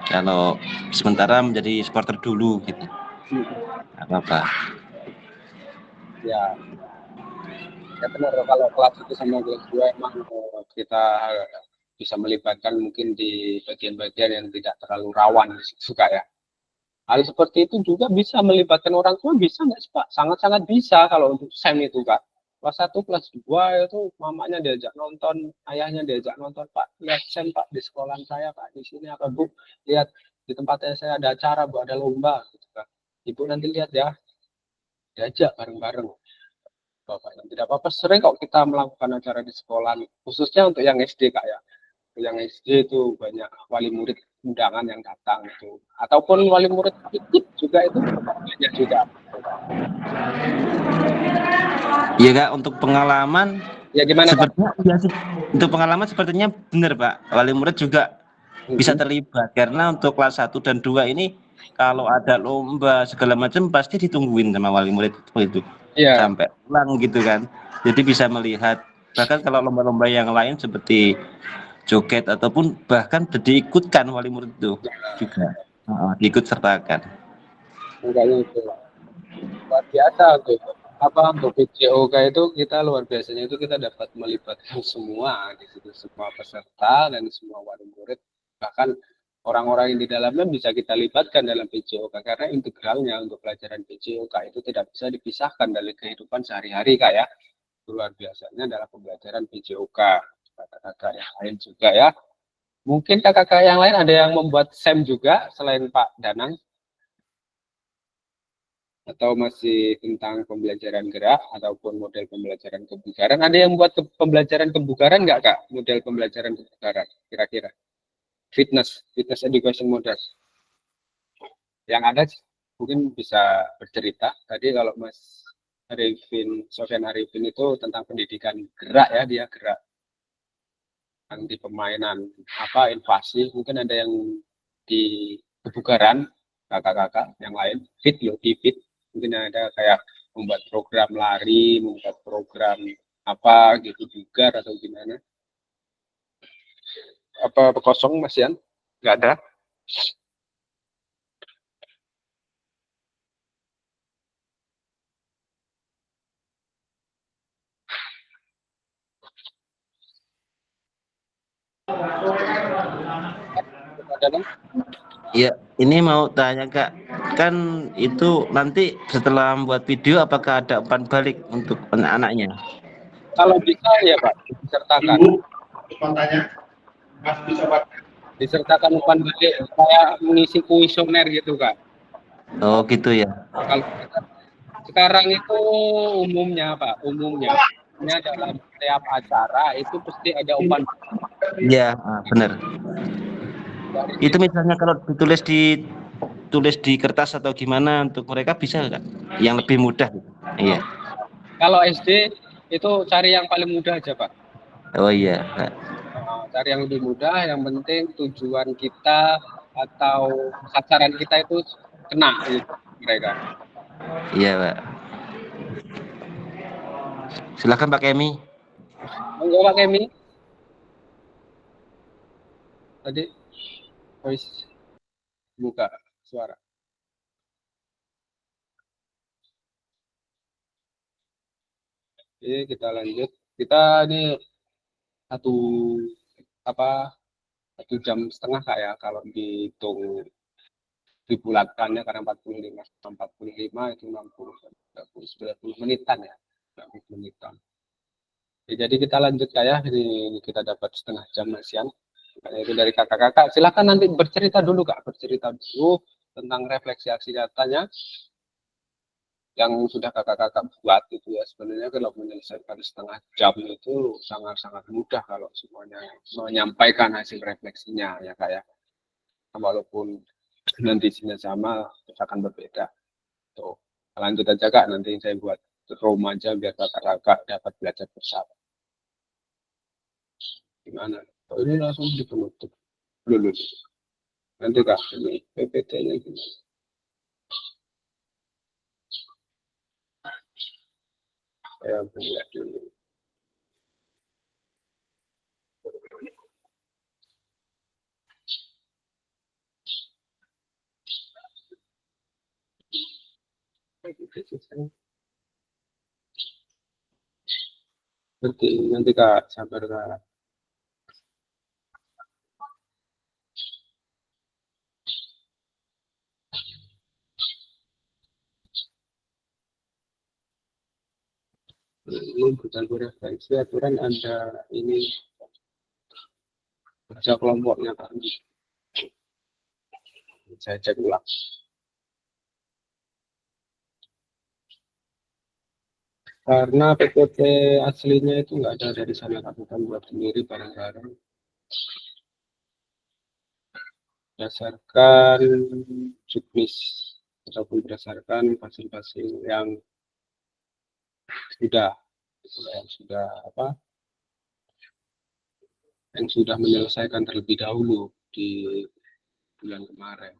[SPEAKER 5] Kalau sementara menjadi supporter dulu gitu. Apa-apa.
[SPEAKER 1] Ya, ya benar kalau kelas 1 sama kelas 2 emang kita bisa melibatkan mungkin di bagian-bagian yang tidak terlalu rawan di situ Kak ya. Hal seperti itu juga bisa melibatkan orang tua, bisa nggak sih Pak? Sangat-sangat bisa kalau untuk SEM itu Kak. Kelas 1, kelas 2 itu mamanya diajak nonton, ayahnya diajak nonton, Pak, lihat SEM Pak di sekolahan saya Pak, di sini apa Bu, lihat di tempatnya saya ada acara Bu, ada lomba gitu Kak. Ibu nanti lihat ya, diajak bareng-bareng. Bapak, tidak apa-apa, sering kok kita melakukan acara di sekolah, khususnya untuk yang SD Kak ya. Yang SD itu banyak wali murid undangan yang datang itu, ataupun wali murid ikut juga itu banyak juga.
[SPEAKER 5] Iya Kak, untuk pengalaman
[SPEAKER 1] Ya gimana Kak?
[SPEAKER 5] sepertinya iya sih. Untuk pengalaman sepertinya benar Pak. Wali murid juga bisa terlibat karena untuk kelas 1 dan 2 ini kalau ada lomba segala macam pasti ditungguin sama wali murid itu
[SPEAKER 1] Iya.
[SPEAKER 5] sampai pulang gitu kan. Jadi bisa melihat bahkan kalau lomba-lomba yang lain seperti joget ataupun bahkan diikutkan wali murid itu juga diikut sertakan.
[SPEAKER 1] Enggaknya itu luar biasa tuh. Apa untuk PJOK itu kita luar biasanya itu kita dapat melibatkan semua di situ, semua peserta dan semua wali murid, bahkan orang-orang yang di dalamnya bisa kita libatkan dalam PJOK karena integralnya untuk pelajaran PJOK itu tidak bisa dipisahkan dari kehidupan sehari-hari Kak ya. Luar biasanya dalam pembelajaran PJOK. Kakak-kakak yang lain juga ya. Mungkin kakak-kakak yang lain ada yang membuat SEM juga selain Pak Danang? Atau masih tentang pembelajaran gerak ataupun model pembelajaran kebugaran? Ada yang buat pembelajaran kebugaran nggak Kak? Model pembelajaran kebugaran kira-kira? Fitness education model. Yang ada mungkin bisa bercerita. Tadi kalau Mas Sofyan Arifin itu tentang pendidikan gerak ya, dia gerak. Yang di permainan apa invasi, mungkin ada yang di kebugaran, kakak-kakak yang lain, fit loh, di fit. Mungkin ada kayak membuat program lari, membuat program apa gitu juga atau gimana. Apa kosong Mas Yan? Nggak ada? Ada dong?
[SPEAKER 5] Ya, ini mau tanya Kak, kan itu nanti setelah membuat video apakah ada umpan balik untuk anak-anaknya?
[SPEAKER 1] Kalau bisa ya Pak, disertakan.
[SPEAKER 6] Mas bisa Pak.
[SPEAKER 1] Disertakan umpan balik kayak mengisi kuesioner gitu Kak.
[SPEAKER 5] Oh gitu ya.
[SPEAKER 1] Kalau sekarang itu umumnya Pak, umumnya dalam setiap acara itu pasti ada umpan balik.
[SPEAKER 5] Iya, benar. Itu misalnya kalau ditulis di kertas atau gimana untuk mereka bisa nggak? Yang lebih mudah gitu. Iya.
[SPEAKER 1] Kalau SD itu cari yang paling mudah aja Pak.
[SPEAKER 5] Oh iya.
[SPEAKER 1] Cari yang lebih mudah, yang penting tujuan kita atau sasaran kita itu kena gitu, mereka.
[SPEAKER 5] Iya Pak. Silakan Pak Kemi.
[SPEAKER 1] Monggo Pak Kemi. Tadi voice buka suara. Oke, kita lanjut. Kita ini satu jam setengah Kak ya kalau dihitung dibulatkannya karena 45 itu 60 90 menitan ya. 90 menitan. Oke, jadi kita lanjut kayak ini kita dapat setengah jam Siang. Itu dari kakak-kakak. Silakan nanti bercerita dulu Kak, bercerita dulu tentang refleksi aksi nyatanya yang sudah kakak-kakak buat itu ya. Sebenarnya kalau menyelesaikan setengah jam itu sangat-sangat mudah kalau semuanya menyampaikan hasil refleksinya ya Kak ya. walaupun nanti isinya sama, terus akan berbeda. Tuh, lanjut aja Kak, nanti saya buat room aja biar kakak-kakak dapat belajar bersama. Gimana? Oh, ini langsung dipenutup. Lulus. Nanti Kak, ini PPT-nya gimana? Saya lihat dulu. Seperti ini nanti Kak, sabar Kak. Ini bukan referensi aturan, ada ini kerja kelompoknya Kak. Saya cek ulang. Karena PPT aslinya itu nggak ada dari sana, Kak, bukan buat sendiri bareng-bareng. Berdasarkan juknis ataupun berdasarkan fasil-fasil yang sudah apa? Yang sudah menyelesaikan terlebih dahulu di bulan kemarin.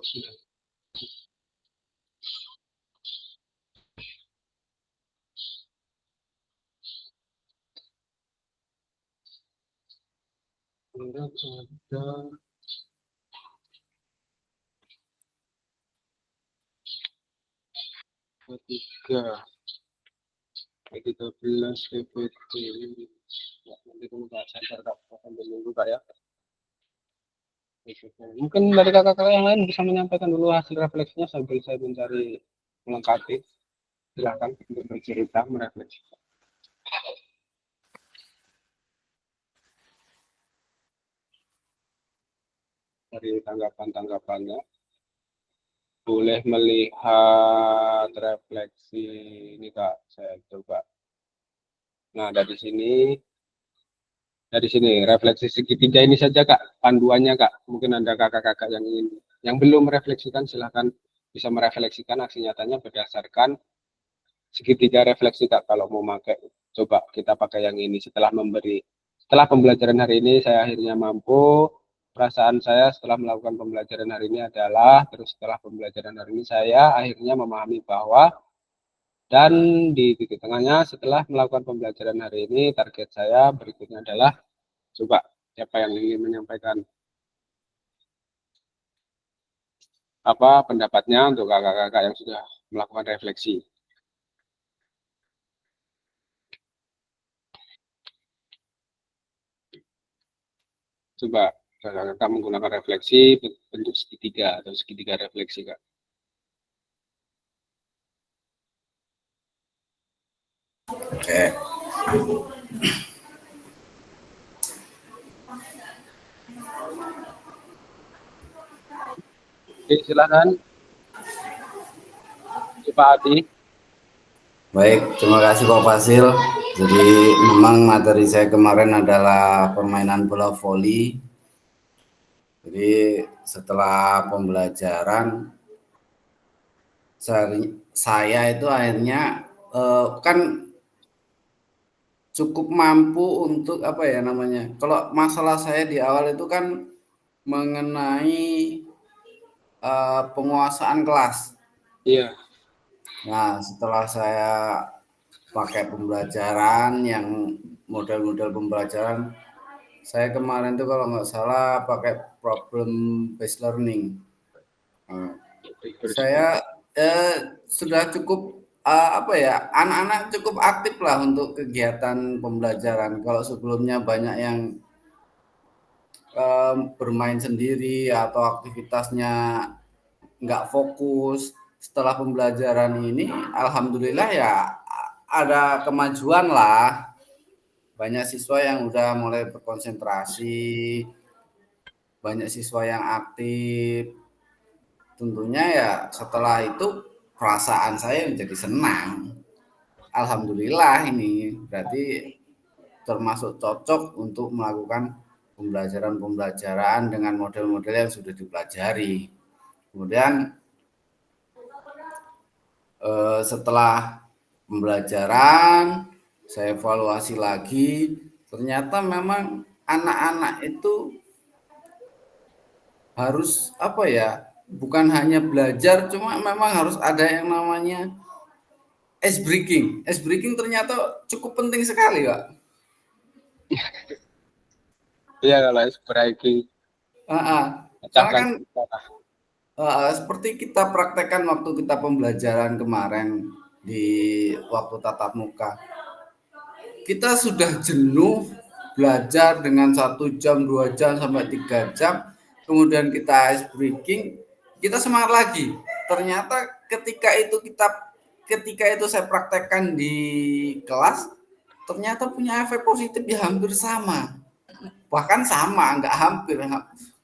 [SPEAKER 1] Sudah. Kemudian ada ketiga 13 PPT. Nanti kamu bahas Kak, sambil nunggu Kak ya. Mungkin dari kakak-kakak yang lain bisa menyampaikan dulu hasil refleksinya sambil saya mencari melengkapi. Silakan untuk bercerita, merefleksi dari tanggapan-tanggapannya. Boleh melihat refleksi ini Kak, saya coba. Nah, dari sini refleksi segitiga ini saja Kak, panduannya Kak. Mungkin ada kakak-kakak yang belum merefleksikan, silahkan bisa merefleksikan aksi nyatanya berdasarkan segitiga refleksi Kak. Kalau mau pakai, coba kita pakai yang ini. Setelah pembelajaran hari ini saya akhirnya mampu. Perasaan saya setelah melakukan pembelajaran hari ini adalah, terus setelah pembelajaran hari ini saya akhirnya memahami bahwa, dan di titik tengahnya setelah melakukan pembelajaran hari ini target saya berikutnya adalah, coba siapa yang ingin menyampaikan apa pendapatnya untuk kakak-kakak yang sudah melakukan refleksi. Coba kakak-kakak menggunakan refleksi bentuk segitiga atau segitiga refleksi Kak.
[SPEAKER 3] Oke.
[SPEAKER 1] Oke, silakan. Pak Adi.
[SPEAKER 6] Baik, terima kasih Pak Fasil. Jadi memang materi saya kemarin adalah permainan bola voli. Jadi setelah pembelajaran saya itu akhirnya kan cukup mampu untuk apa ya namanya. Kalau masalah saya di awal itu kan mengenai penguasaan kelas.
[SPEAKER 1] Iya.
[SPEAKER 6] Nah, setelah saya pakai pembelajaran yang model-model pembelajaran, saya kemarin tuh kalau nggak salah pakai problem based learning. Saya sudah cukup apa ya, anak-anak cukup aktif lah untuk kegiatan pembelajaran. Kalau sebelumnya banyak yang bermain sendiri atau aktivitasnya nggak fokus. Setelah pembelajaran ini, alhamdulillah ya ada kemajuan lah. Banyak siswa yang udah mulai berkonsentrasi, banyak siswa yang aktif. Tentunya ya setelah itu perasaan saya menjadi senang. Alhamdulillah ini berarti termasuk cocok untuk melakukan pembelajaran dengan model-model yang sudah dipelajari. Kemudian setelah pembelajaran saya evaluasi lagi, ternyata memang anak-anak itu harus apa ya, bukan hanya belajar, cuma memang harus ada yang namanya ice breaking. Ice breaking ternyata cukup penting sekali, Pak.
[SPEAKER 1] Iya, kalau ice breaking,
[SPEAKER 6] Karena
[SPEAKER 1] pecahkan
[SPEAKER 6] kan seperti kita praktekkan waktu kita pembelajaran kemarin di waktu tatap muka. Kita sudah jenuh belajar dengan 1 jam, 2 jam, sampai 3 jam. Kemudian kita ice breaking, kita semangat lagi. Ternyata ketika itu saya praktekkan di kelas, ternyata punya efek positif yang hampir sama. Bahkan sama, enggak hampir,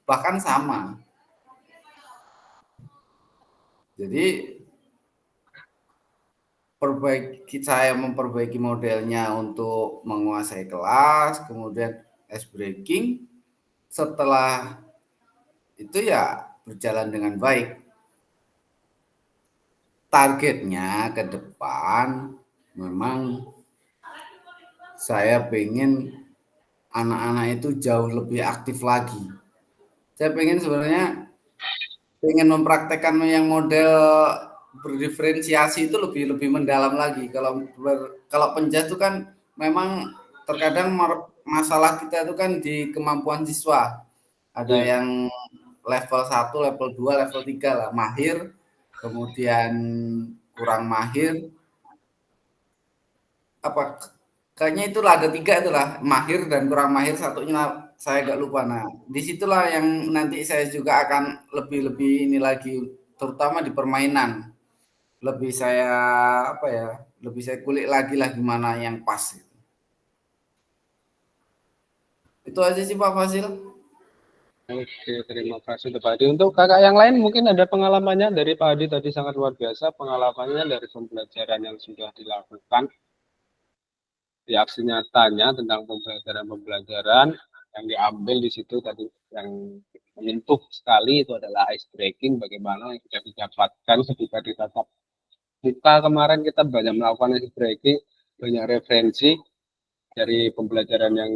[SPEAKER 6] bahkan sama. Jadi saya memperbaiki modelnya untuk menguasai kelas, kemudian ice breaking. Setelah itu ya berjalan dengan baik. Targetnya ke depan memang saya pengen anak-anak itu jauh lebih aktif lagi. Saya pengen sebenarnya mempraktekkan yang model berdiferensiasi itu lebih mendalam lagi. Kalau penjas itu kan memang terkadang masalah kita itu kan di kemampuan siswa. Ada yang level 1, level 2, level 3 lah, mahir, kemudian kurang mahir. Kayaknya itulah ada 3 itulah, mahir dan kurang mahir, satunya saya agak lupa. Nah, disitulah yang nanti saya juga akan lebih ini lagi, terutama di permainan. Lebih saya kulik lagi lah gimana yang pas. Itu aja sih Pak Fasil.
[SPEAKER 1] Oke, terima kasih Pak Adi. Untuk kakak yang lain mungkin ada pengalamannya dari Pak Adi tadi sangat luar biasa pengalamannya dari pembelajaran yang sudah dilakukan. Di aksi nyatanya tentang pembelajaran yang diambil di situ tadi yang menyentuh sekali itu adalah ice breaking, bagaimana yang sudah didapatkan ketika ditatap muka kemarin. Kita banyak melakukan ice breaking, banyak referensi dari pembelajaran yang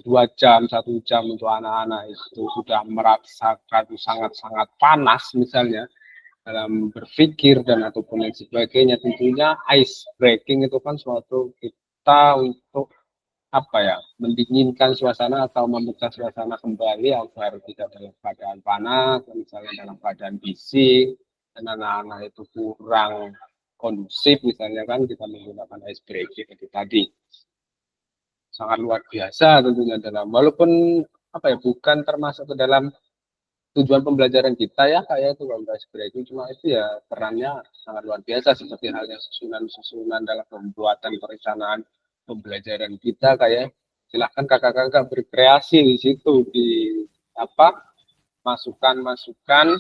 [SPEAKER 1] 2 jam, 1 jam untuk anak-anak itu sudah merasakan sangat-sangat panas misalnya dalam berpikir dan ataupun lain sebagainya. Tentunya ice breaking itu kan suatu kita untuk apa ya, mendinginkan suasana atau memecah suasana kembali agar tidak dalam keadaan panas, misalnya dalam keadaan bising dan anak-anak itu kurang kondusif misalnya, kan kita menggunakan ice breaking itu tadi. Sangat luar biasa tentunya dalam, walaupun apa ya, bukan termasuk ke dalam tujuan pembelajaran kita ya, kayak itu kalau ice breaking, cuma itu ya perannya sangat luar biasa seperti halnya susunan dalam pembuatan perencanaan pembelajaran kita. Kayak silahkan kakak-kakak berkreasi di situ, di apa, masukan-masukan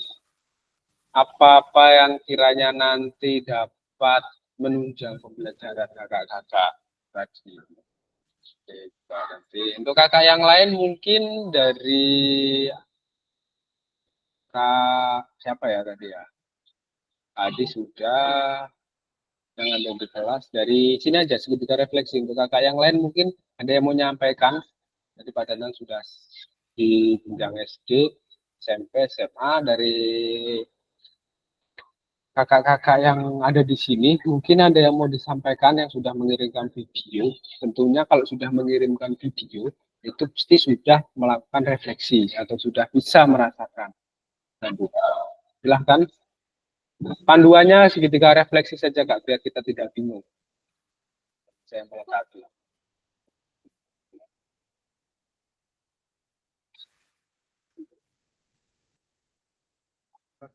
[SPEAKER 1] apa-apa yang kiranya nanti dapat menunjang pembelajaran kakak-kakak tadi. Nanti untuk kakak yang lain mungkin dari Kak siapa ya tadi ya? Adi sudah, dengan di kelas. Dari sini aja seketika refleksi. Untuk kakak yang lain mungkin ada yang mau nyampaikan. Jadi Pak Danang sudah di jenjang SD, SMP, SMA. Dari kakak-kakak yang ada di sini, mungkin ada yang mau disampaikan yang sudah mengirimkan video. Tentunya kalau sudah mengirimkan video, itu pasti sudah melakukan refleksi atau sudah bisa merasakan. Silahkan. Panduannya seketika refleksi saja Kak, biar kita tidak bingung. Saya melengkapi. Jadi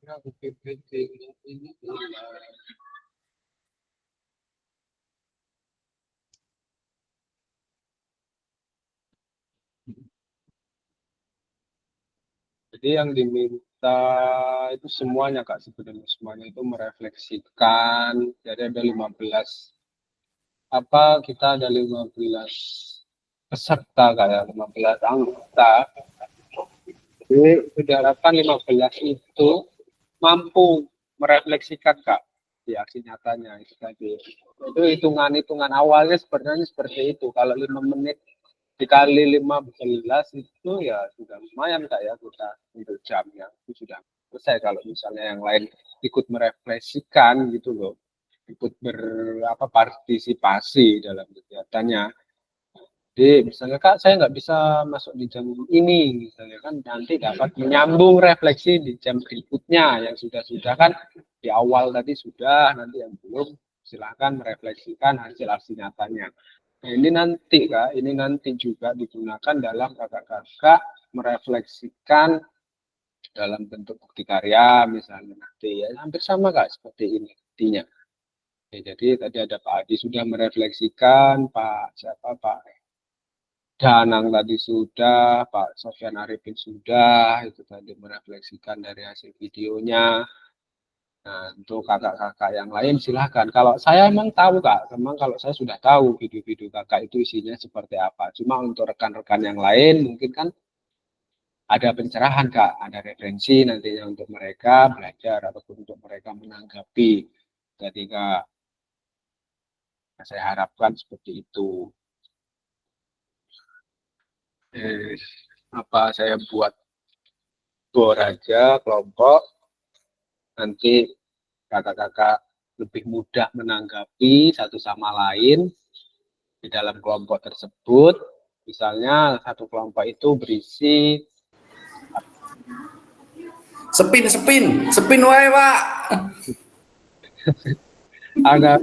[SPEAKER 1] yang diminta itu semuanya Kak, sebenarnya semuanya itu merefleksikan. Jadi ada 15 kita ada 15 peserta kayak 15 anggota. Jadi diharapkan 15 itu mampu merefleksikan Kak di aksi nyatanya itu tadi. Itu hitungan awalnya sebenarnya seperti itu. Kalau 5 menit dikali 15 itu ya sudah lumayan Kak ya kita untuk jamnya itu sudah selesai. Kalau misalnya yang lain ikut merefleksikan gitu loh, ikut partisipasi dalam kegiatannya. Jadi misalnya Kak saya nggak bisa masuk di jam ini misalnya kan, nanti dapat menyambung refleksi di jam berikutnya yang sudah kan di awal tadi sudah, nanti yang belum silakan merefleksikan hasil nyatanya. Nah, ini nanti Kak, ini nanti juga digunakan dalam kakak-kakak merefleksikan dalam bentuk bukti karya misalnya nanti ya hampir sama Kak seperti ini intinya. Ya, jadi tadi ada Pak Adi sudah merefleksikan, Pak Danang tadi sudah, Pak Sofyan Arifin sudah, itu tadi merefleksikan dari hasil videonya. Nah, untuk kakak-kakak yang lain silahkan. Kalau saya emang tahu Kak, memang kalau saya sudah tahu video-video kakak itu isinya seperti apa. Cuma untuk rekan-rekan yang lain mungkin kan ada pencerahan Kak, ada referensi nantinya untuk mereka belajar ataupun untuk mereka menanggapi ketika saya harapkan seperti itu. Saya buat bor aja kelompok, nanti kakak-kakak lebih mudah menanggapi satu sama lain di dalam kelompok tersebut. Misalnya satu kelompok itu berisi
[SPEAKER 6] spin wae Pak.
[SPEAKER 1] agak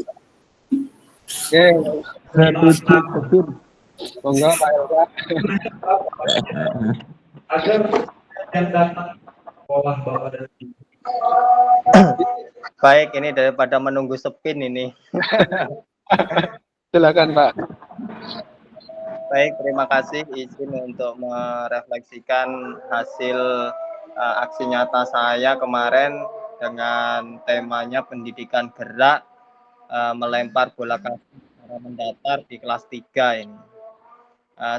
[SPEAKER 1] monggo Pak Elsa.
[SPEAKER 7] Agar yang datang sekolah bawa dari
[SPEAKER 2] Baik, ini daripada menunggu spin ini.
[SPEAKER 1] Silakan Pak.
[SPEAKER 2] Baik, terima kasih izin untuk merefleksikan hasil aksi nyata saya kemarin dengan temanya pendidikan gerak melempar bola kaki secara mendatar di kelas 3 ini.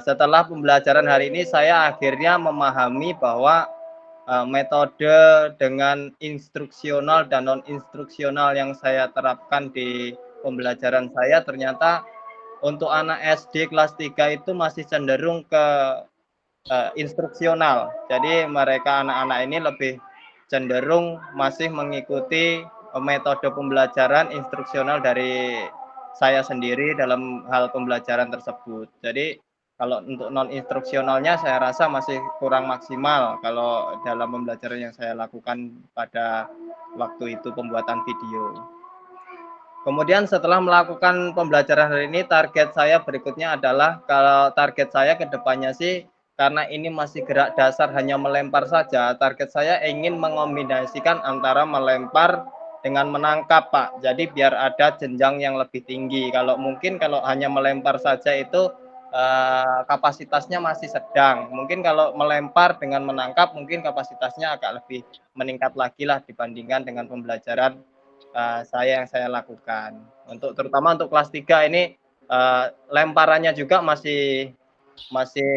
[SPEAKER 2] Setelah pembelajaran hari ini saya akhirnya memahami bahwa metode dengan instruksional dan non instruksional yang saya terapkan di pembelajaran saya ternyata untuk anak SD kelas 3 itu masih cenderung ke instruksional. Jadi mereka anak-anak ini lebih cenderung masih mengikuti metode pembelajaran instruksional dari saya sendiri dalam hal pembelajaran tersebut. Jadi kalau untuk non instruksionalnya saya rasa masih kurang maksimal kalau dalam pembelajaran yang saya lakukan pada waktu itu pembuatan video. Kemudian setelah melakukan pembelajaran hari ini, target saya berikutnya adalah kalau target saya ke depannya sih karena ini masih gerak dasar hanya melempar saja, target saya ingin mengombinasikan antara melempar dengan menangkap Pak. Jadi biar ada jenjang yang lebih tinggi. Kalau hanya melempar saja itu kapasitasnya masih sedang. Mungkin kalau melempar dengan menangkap mungkin kapasitasnya agak lebih meningkat lagi lah dibandingkan dengan pembelajaran saya yang saya lakukan. Terutama untuk kelas 3 ini lemparannya juga masih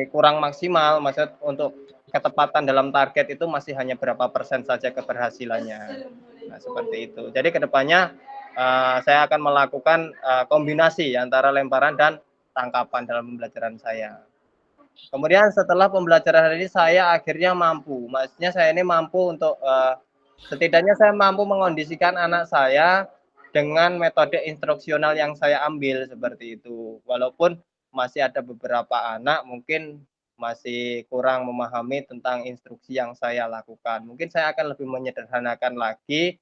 [SPEAKER 2] kurang maksimal. Maksud untuk ketepatan dalam target itu masih hanya berapa persen saja keberhasilannya. Nah, seperti itu. Jadi kedepannya saya akan melakukan kombinasi antara lemparan dan tangkapan dalam pembelajaran saya. Kemudian setelah pembelajaran hari ini saya akhirnya mampu. Maksudnya saya ini mampu untuk setidaknya saya mampu mengondisikan anak saya dengan metode instruksional yang saya ambil seperti itu. Walaupun masih ada beberapa anak mungkin masih kurang memahami tentang instruksi yang saya lakukan. Mungkin saya akan lebih menyederhanakan lagi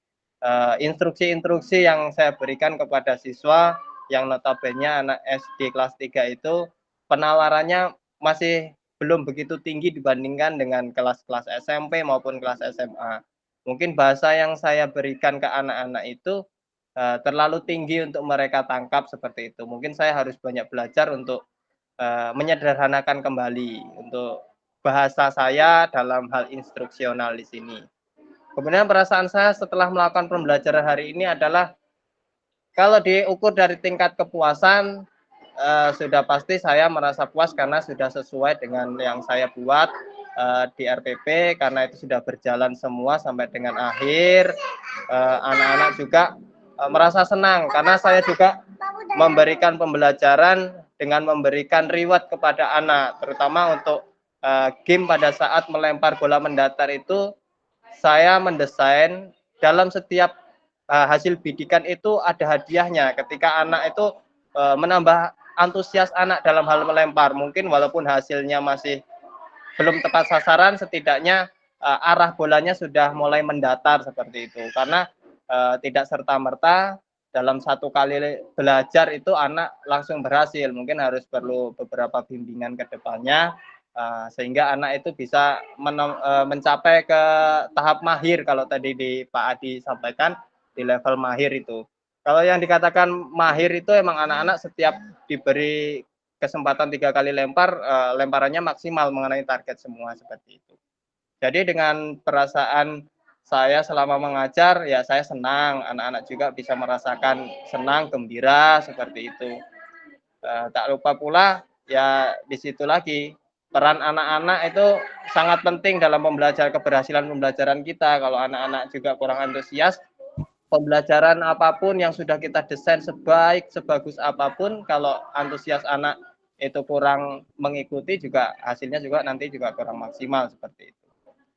[SPEAKER 2] instruksi-instruksi yang saya berikan kepada siswa yang notabene anak SD kelas 3 itu penalarannya masih belum begitu tinggi dibandingkan dengan kelas-kelas SMP maupun kelas SMA. Mungkin bahasa yang saya berikan ke anak-anak itu terlalu tinggi untuk mereka tangkap seperti itu. Mungkin saya harus banyak belajar untuk menyederhanakan kembali untuk bahasa saya dalam hal instruksional di sini. Kemudian perasaan saya setelah melakukan pembelajaran hari ini adalah kalau diukur dari tingkat kepuasan, sudah pasti saya merasa puas karena sudah sesuai dengan yang saya buat di RPP, karena itu sudah berjalan semua sampai dengan akhir. Anak-anak juga merasa senang karena saya juga memberikan pembelajaran dengan memberikan reward kepada anak, terutama untuk game pada saat melempar bola mendatar itu. Saya mendesain dalam setiap hasil bidikan itu ada hadiahnya. Ketika anak itu menambah antusias anak dalam hal melempar, mungkin walaupun hasilnya masih belum tepat sasaran, setidaknya arah bolanya sudah mulai mendatar seperti itu. Karena tidak serta-merta dalam satu kali belajar itu anak langsung berhasil. Mungkin harus perlu beberapa bimbingan ke depannya, sehingga anak itu bisa mencapai ke tahap mahir kalau tadi di Pak Adi sampaikan di level mahir itu. Kalau yang dikatakan mahir itu emang anak-anak setiap diberi kesempatan 3 kali lempar, lemparannya maksimal mengenai target semua seperti itu. Jadi dengan perasaan saya selama mengajar, ya saya senang, anak-anak juga bisa merasakan senang, gembira seperti itu. Tak lupa pula ya di situ lagi peran anak-anak itu sangat penting dalam keberhasilan pembelajaran kita. Kalau anak-anak juga kurang antusias, pembelajaran apapun yang sudah kita desain sebagus apapun, kalau antusias anak itu kurang mengikuti, juga hasilnya juga nanti juga kurang maksimal seperti itu.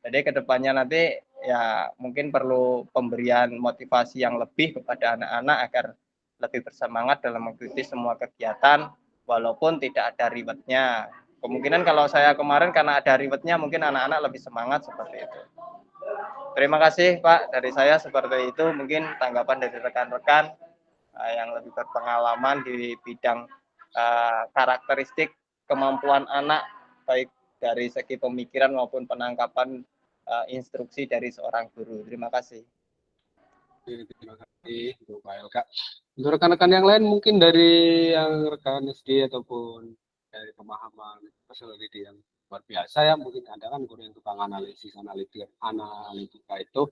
[SPEAKER 2] Jadi kedepannya nanti ya mungkin perlu pemberian motivasi yang lebih kepada anak-anak agar lebih bersemangat dalam mengikuti semua kegiatan walaupun tidak ada rewardnya. Kemungkinan kalau saya kemarin karena ada rewardnya mungkin anak-anak lebih semangat seperti itu. Terima kasih Pak, dari saya seperti itu. Mungkin tanggapan dari rekan-rekan yang lebih berpengalaman di bidang karakteristik kemampuan anak, baik dari segi pemikiran maupun penangkapan instruksi dari seorang guru. Terima kasih.
[SPEAKER 1] Terima kasih untuk Pak Elka. Untuk rekan-rekan yang lain mungkin dari yang rekan SD ataupun dari pemahaman personality yang luar biasa ya, mungkin ada kan guru yang tukang analitika itu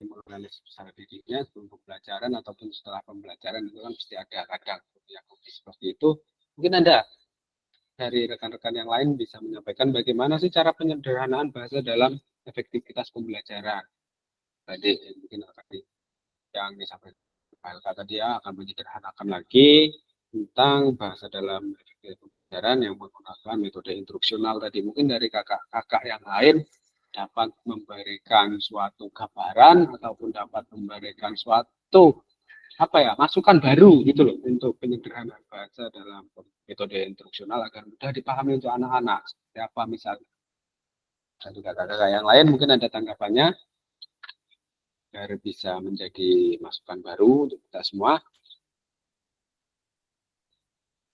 [SPEAKER 1] menganalisis secara didiknya sebelum pembelajaran ataupun setelah pembelajaran itu kan pasti ada kadang yang seperti itu. Mungkin ada dari rekan-rekan yang lain bisa menyampaikan bagaimana sih cara penyederhanaan bahasa dalam efektivitas pembelajaran. Tadi mungkin yang disampaikan Pak Elka tadi ya akan menyederhanakan lagi tentang bahasa dalam efektivitas pembelajaran yang menggunakan metode instruksional tadi. Mungkin dari kakak-kakak yang lain dapat memberikan suatu gambaran ataupun dapat memberikan suatu masukan baru gitu loh untuk penyederhanaan bahasa dalam metode instruksional agar mudah dipahami untuk anak-anak. Seperti apa misalnya? Dan juga kakak-kakak yang lain mungkin ada tanggapannya agar bisa menjadi masukan baru untuk kita semua.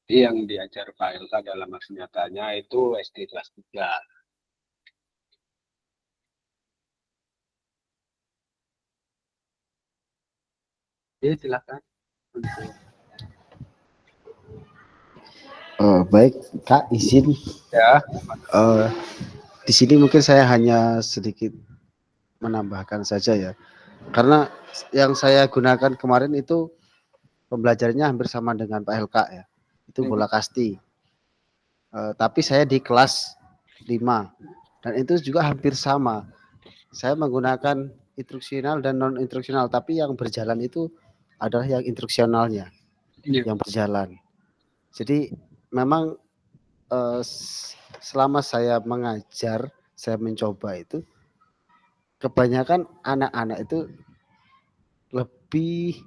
[SPEAKER 1] Jadi yang diajar Pak Elka dalam aksi nyatanya itu SD kelas 3. Oke, silakan.
[SPEAKER 8] Baik, Kak, izin.
[SPEAKER 1] Ya.
[SPEAKER 8] Di sini mungkin saya hanya sedikit menambahkan saja ya. Karena yang saya gunakan kemarin itu pembelajarannya hampir sama dengan Pak Elka ya. Itu bola kasti. Tapi saya di kelas 5 dan itu juga hampir sama. Saya menggunakan instruksional dan non instruksional, tapi yang berjalan itu adalah yang instruksionalnya yang berjalan. Jadi memang selama saya mengajar, saya mencoba itu kebanyakan anak-anak itu lebih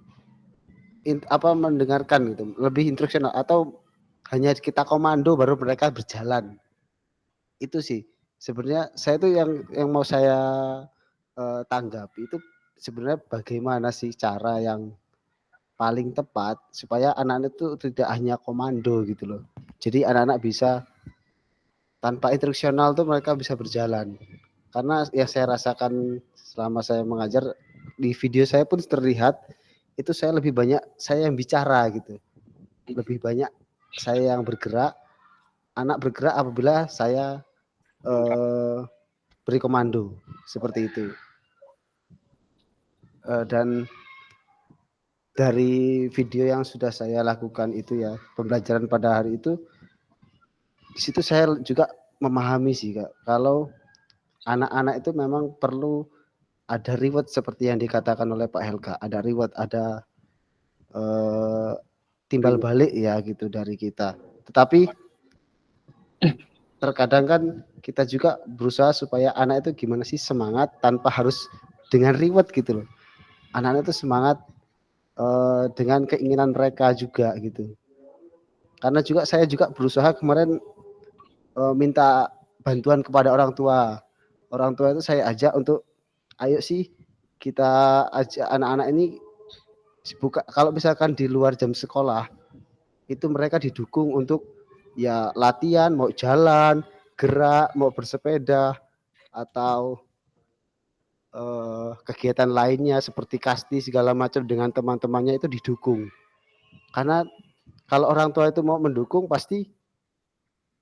[SPEAKER 8] mendengarkan gitu, lebih instruksional atau hanya kita komando baru mereka berjalan. Itu sih sebenarnya saya itu yang mau saya tanggapi itu sebenarnya bagaimana sih cara yang paling tepat supaya anak-anak itu tidak hanya komando gitu loh. Jadi anak-anak bisa tanpa instruksional tuh mereka bisa berjalan. Karena ya saya rasakan selama saya mengajar di video saya pun terlihat itu saya lebih banyak saya yang bicara gitu. Lebih banyak saya yang bergerak, anak bergerak apabila saya beri komando seperti itu. Dan dari video yang sudah saya lakukan itu ya, pembelajaran pada hari itu, di situ saya juga memahami sih Kak, kalau anak-anak itu memang perlu ada reward seperti yang dikatakan oleh Pak Helga, ada reward, ada timbal balik ya gitu dari kita. Tetapi terkadang kan kita juga berusaha supaya anak itu gimana sih semangat tanpa harus dengan reward gitu loh. Anak-anak itu semangat dengan keinginan mereka juga gitu. Karena juga saya juga berusaha kemarin minta bantuan kepada orang tua. Orang tua itu saya ajak untuk ayo sih kita ajak anak-anak ini buka, kalau misalkan di luar jam sekolah itu mereka didukung untuk ya latihan, mau jalan, gerak, mau bersepeda atau kegiatan lainnya seperti kasti segala macam dengan teman-temannya itu didukung. Karena kalau orang tua itu mau mendukung pasti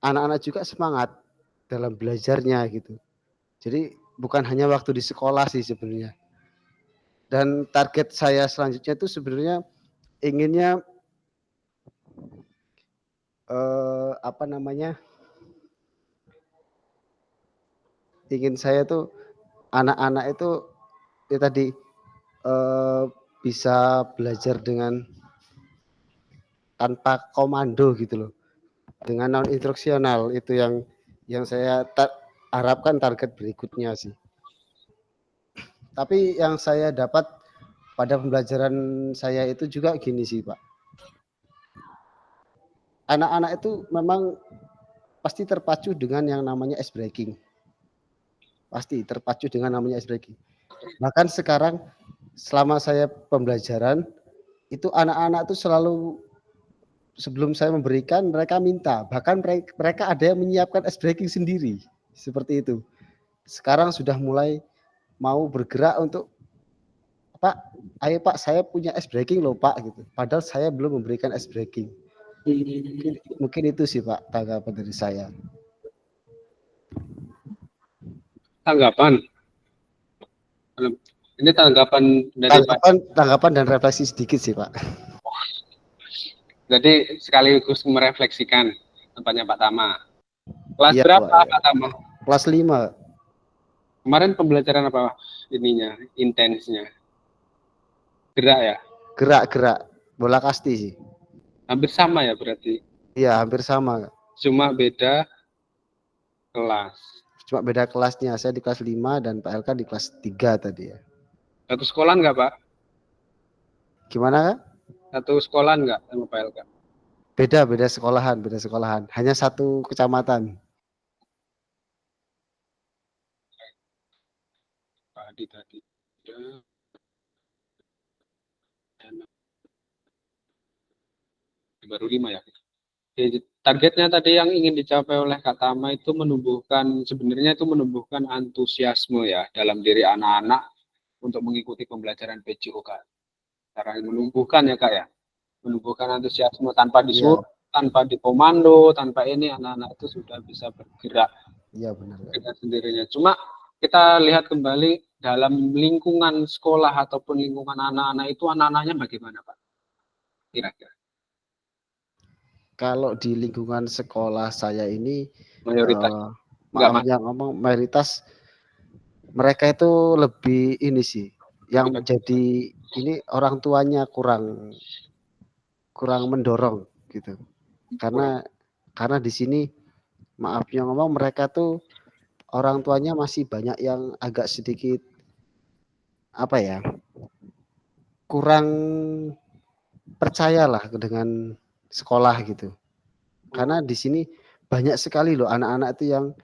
[SPEAKER 8] anak-anak juga semangat dalam belajarnya gitu. Jadi bukan hanya waktu di sekolah sih sebenarnya. Dan target saya selanjutnya itu sebenarnya inginnya ingin saya tuh anak-anak itu ya tadi bisa belajar dengan tanpa komando gitu loh, dengan non instruksional. Itu yang saya harapkan target berikutnya sih. Tapi yang saya dapat pada pembelajaran saya itu juga gini sih Pak, anak-anak itu memang pasti terpacu dengan yang namanya ice breaking. Pasti terpacu dengan namanya ice breaking. Bahkan sekarang selama saya pembelajaran itu anak-anak itu selalu sebelum saya memberikan mereka minta, bahkan mereka ada yang menyiapkan ice breaking sendiri seperti itu. Sekarang sudah mulai mau bergerak untuk Pak, ayo Pak, saya punya ice breaking loh Pak gitu. Padahal saya belum memberikan ice breaking. Mungkin itu sih Pak tanggapan dari saya.
[SPEAKER 1] Tanggapan. Ini tanggapan dari
[SPEAKER 8] tanggapan dan refleksi sedikit sih Pak.
[SPEAKER 1] Jadi sekaligus merefleksikan tempatnya Pak Tama. Kelas
[SPEAKER 8] Ya,
[SPEAKER 1] berapa
[SPEAKER 8] Pak
[SPEAKER 1] Tama?
[SPEAKER 8] Kelas 5.
[SPEAKER 1] Kemarin pembelajaran apa ininya, intensnya? Gerak ya?
[SPEAKER 8] Gerak bola kasti sih.
[SPEAKER 1] Hampir sama ya berarti?
[SPEAKER 8] Iya, hampir sama.
[SPEAKER 1] Cuma beda kelas.
[SPEAKER 8] Cuma beda kelasnya. Saya di kelas 5 dan Pak LK di kelas 3 tadi ya.
[SPEAKER 1] Satu sekolah enggak Pak?
[SPEAKER 8] Gimana Kak?
[SPEAKER 1] Satu sekolah enggak sama Pak LK?
[SPEAKER 8] Beda sekolahan. Hanya satu kecamatan.
[SPEAKER 1] Pak Adi tadi. Baru 5 ya. Jadi, targetnya tadi yang ingin dicapai oleh Kak Tama itu sebenarnya itu menumbuhkan antusiasme ya dalam diri anak-anak untuk mengikuti pembelajaran PJOK. Cara menumbuhkan ya Kak ya. Menumbuhkan antusiasme tanpa disuruh, tanpa dikomando, tanpa ini anak-anak itu sudah bisa bergerak.
[SPEAKER 8] Iya benar.
[SPEAKER 1] Dengan sendirinya. Cuma kita lihat kembali dalam lingkungan sekolah ataupun lingkungan anak-anak itu anak-anaknya bagaimana Pak? Kira-kira.
[SPEAKER 8] Kalau di lingkungan sekolah saya ini
[SPEAKER 1] Mayoritas
[SPEAKER 8] mayoritas mereka itu lebih ini sih yang menjadi ini orang tuanya kurang mendorong gitu. Karena di sini maafnya ngomong mereka tuh orang tuanya masih banyak yang agak sedikit kurang percayalah dengan sekolah gitu. Karena di sini banyak sekali loh anak-anak itu yang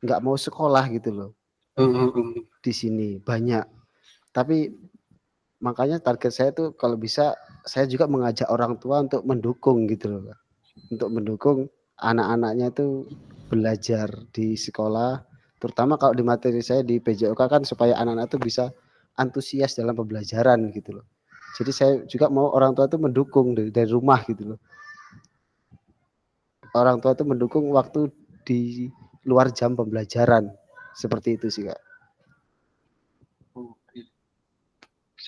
[SPEAKER 8] nggak mau sekolah gitu loh. Di sini banyak. Tapi makanya target saya tuh kalau bisa saya juga mengajak orang tua untuk mendukung gitu loh. Untuk mendukung anak-anaknya itu belajar di sekolah Terutama kalau di materi saya di PJOK kan supaya anak-anak itu bisa antusias dalam pembelajaran gitu loh. Jadi saya juga mau orang tua itu mendukung dari rumah gitu loh. Orang tua itu mendukung waktu di luar jam pembelajaran. Seperti itu sih, Kak.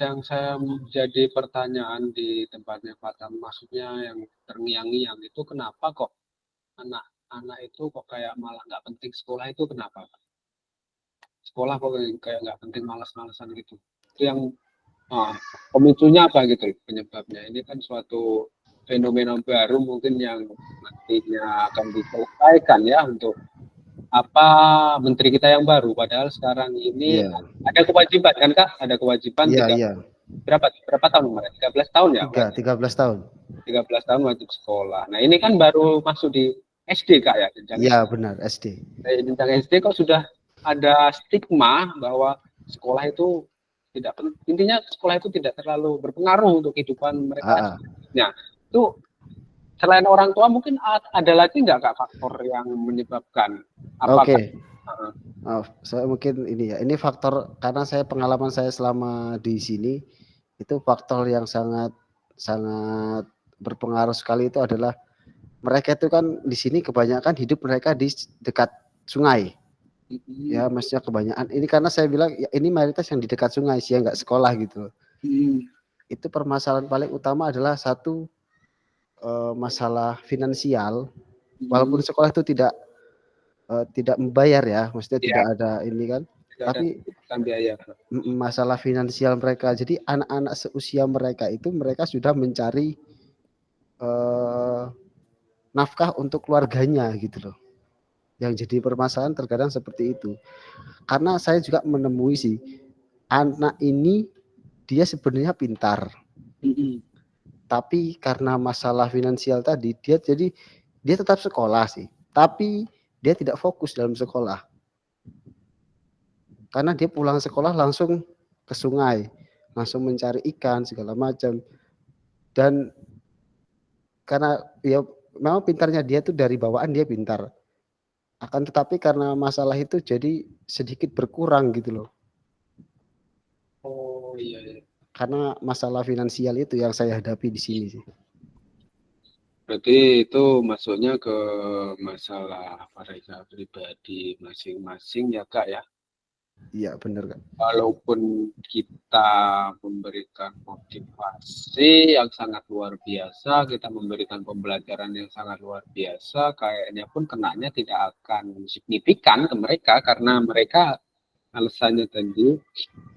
[SPEAKER 1] Yang saya jadi pertanyaan di tempatnya Pak Tam, maksudnya yang terngiang-ngiang itu kenapa kok anak-anak itu kok kayak malah nggak penting sekolah itu kenapa? Sekolah kok kayak nggak penting, malas-malasan gitu. Itu yang pemicunya apa gitu penyebabnya? Ini kan suatu fenomena baru mungkin yang nantinya akan diselesaikan ya untuk apa menteri kita yang baru. Padahal sekarang ini ada kewajiban kan Kak? Ada kewajiban berapa tahun kemarin? 13 tahun ya?
[SPEAKER 8] 13 tahun.
[SPEAKER 1] 13 tahun wajib sekolah. Nah ini kan baru masuk di SD Kak ya?
[SPEAKER 8] Iya benar, SD.
[SPEAKER 1] Jenjang SD kok sudah ada stigma bahwa sekolah itu tidak penting. Intinya sekolah itu tidak terlalu berpengaruh untuk kehidupan mereka. Nah itu selain orang tua mungkin ada lagi nggak Kak faktor yang menyebabkan?
[SPEAKER 8] Oke. Saya mungkin ini ya. Ini faktor karena saya pengalaman saya selama di sini itu faktor yang sangat berpengaruh sekali itu adalah mereka itu kan di sini kebanyakan hidup mereka di dekat sungai. Ya, maksudnya kebanyakan. Ini karena saya bilang ya, ini mayoritas yang di dekat sungai sih, nggak sekolah gitu. Itu permasalahan paling utama adalah satu masalah finansial. Walaupun sekolah itu tidak membayar ya, maksudnya tidak ada ini kan. Tapi
[SPEAKER 1] biaya.
[SPEAKER 8] Masalah finansial mereka. Jadi anak-anak seusia mereka itu mereka sudah mencari nafkah untuk keluarganya gitu loh. Yang jadi permasalahan terkadang seperti itu. Karena saya juga menemui sih anak ini dia sebenarnya pintar. Tapi karena masalah finansial tadi dia tetap sekolah sih. Tapi dia tidak fokus dalam sekolah. Karena dia pulang sekolah langsung ke sungai, langsung mencari ikan segala macam. Dan karena ya memang pintarnya dia tuh dari bawaan dia pintar. Akan tetapi karena masalah itu jadi sedikit berkurang gitu loh.
[SPEAKER 1] Oh iya.
[SPEAKER 8] Karena masalah finansial itu yang saya hadapi di sini sih.
[SPEAKER 1] Berarti itu masuknya ke masalah mereka pribadi masing-masing ya Kak ya?
[SPEAKER 8] Iya benar Kak.
[SPEAKER 1] Walaupun kita memberikan motivasi yang sangat luar biasa, kita memberikan pembelajaran yang sangat luar biasa, kayaknya pun kenanya tidak akan signifikan ke mereka karena mereka alasannya tadi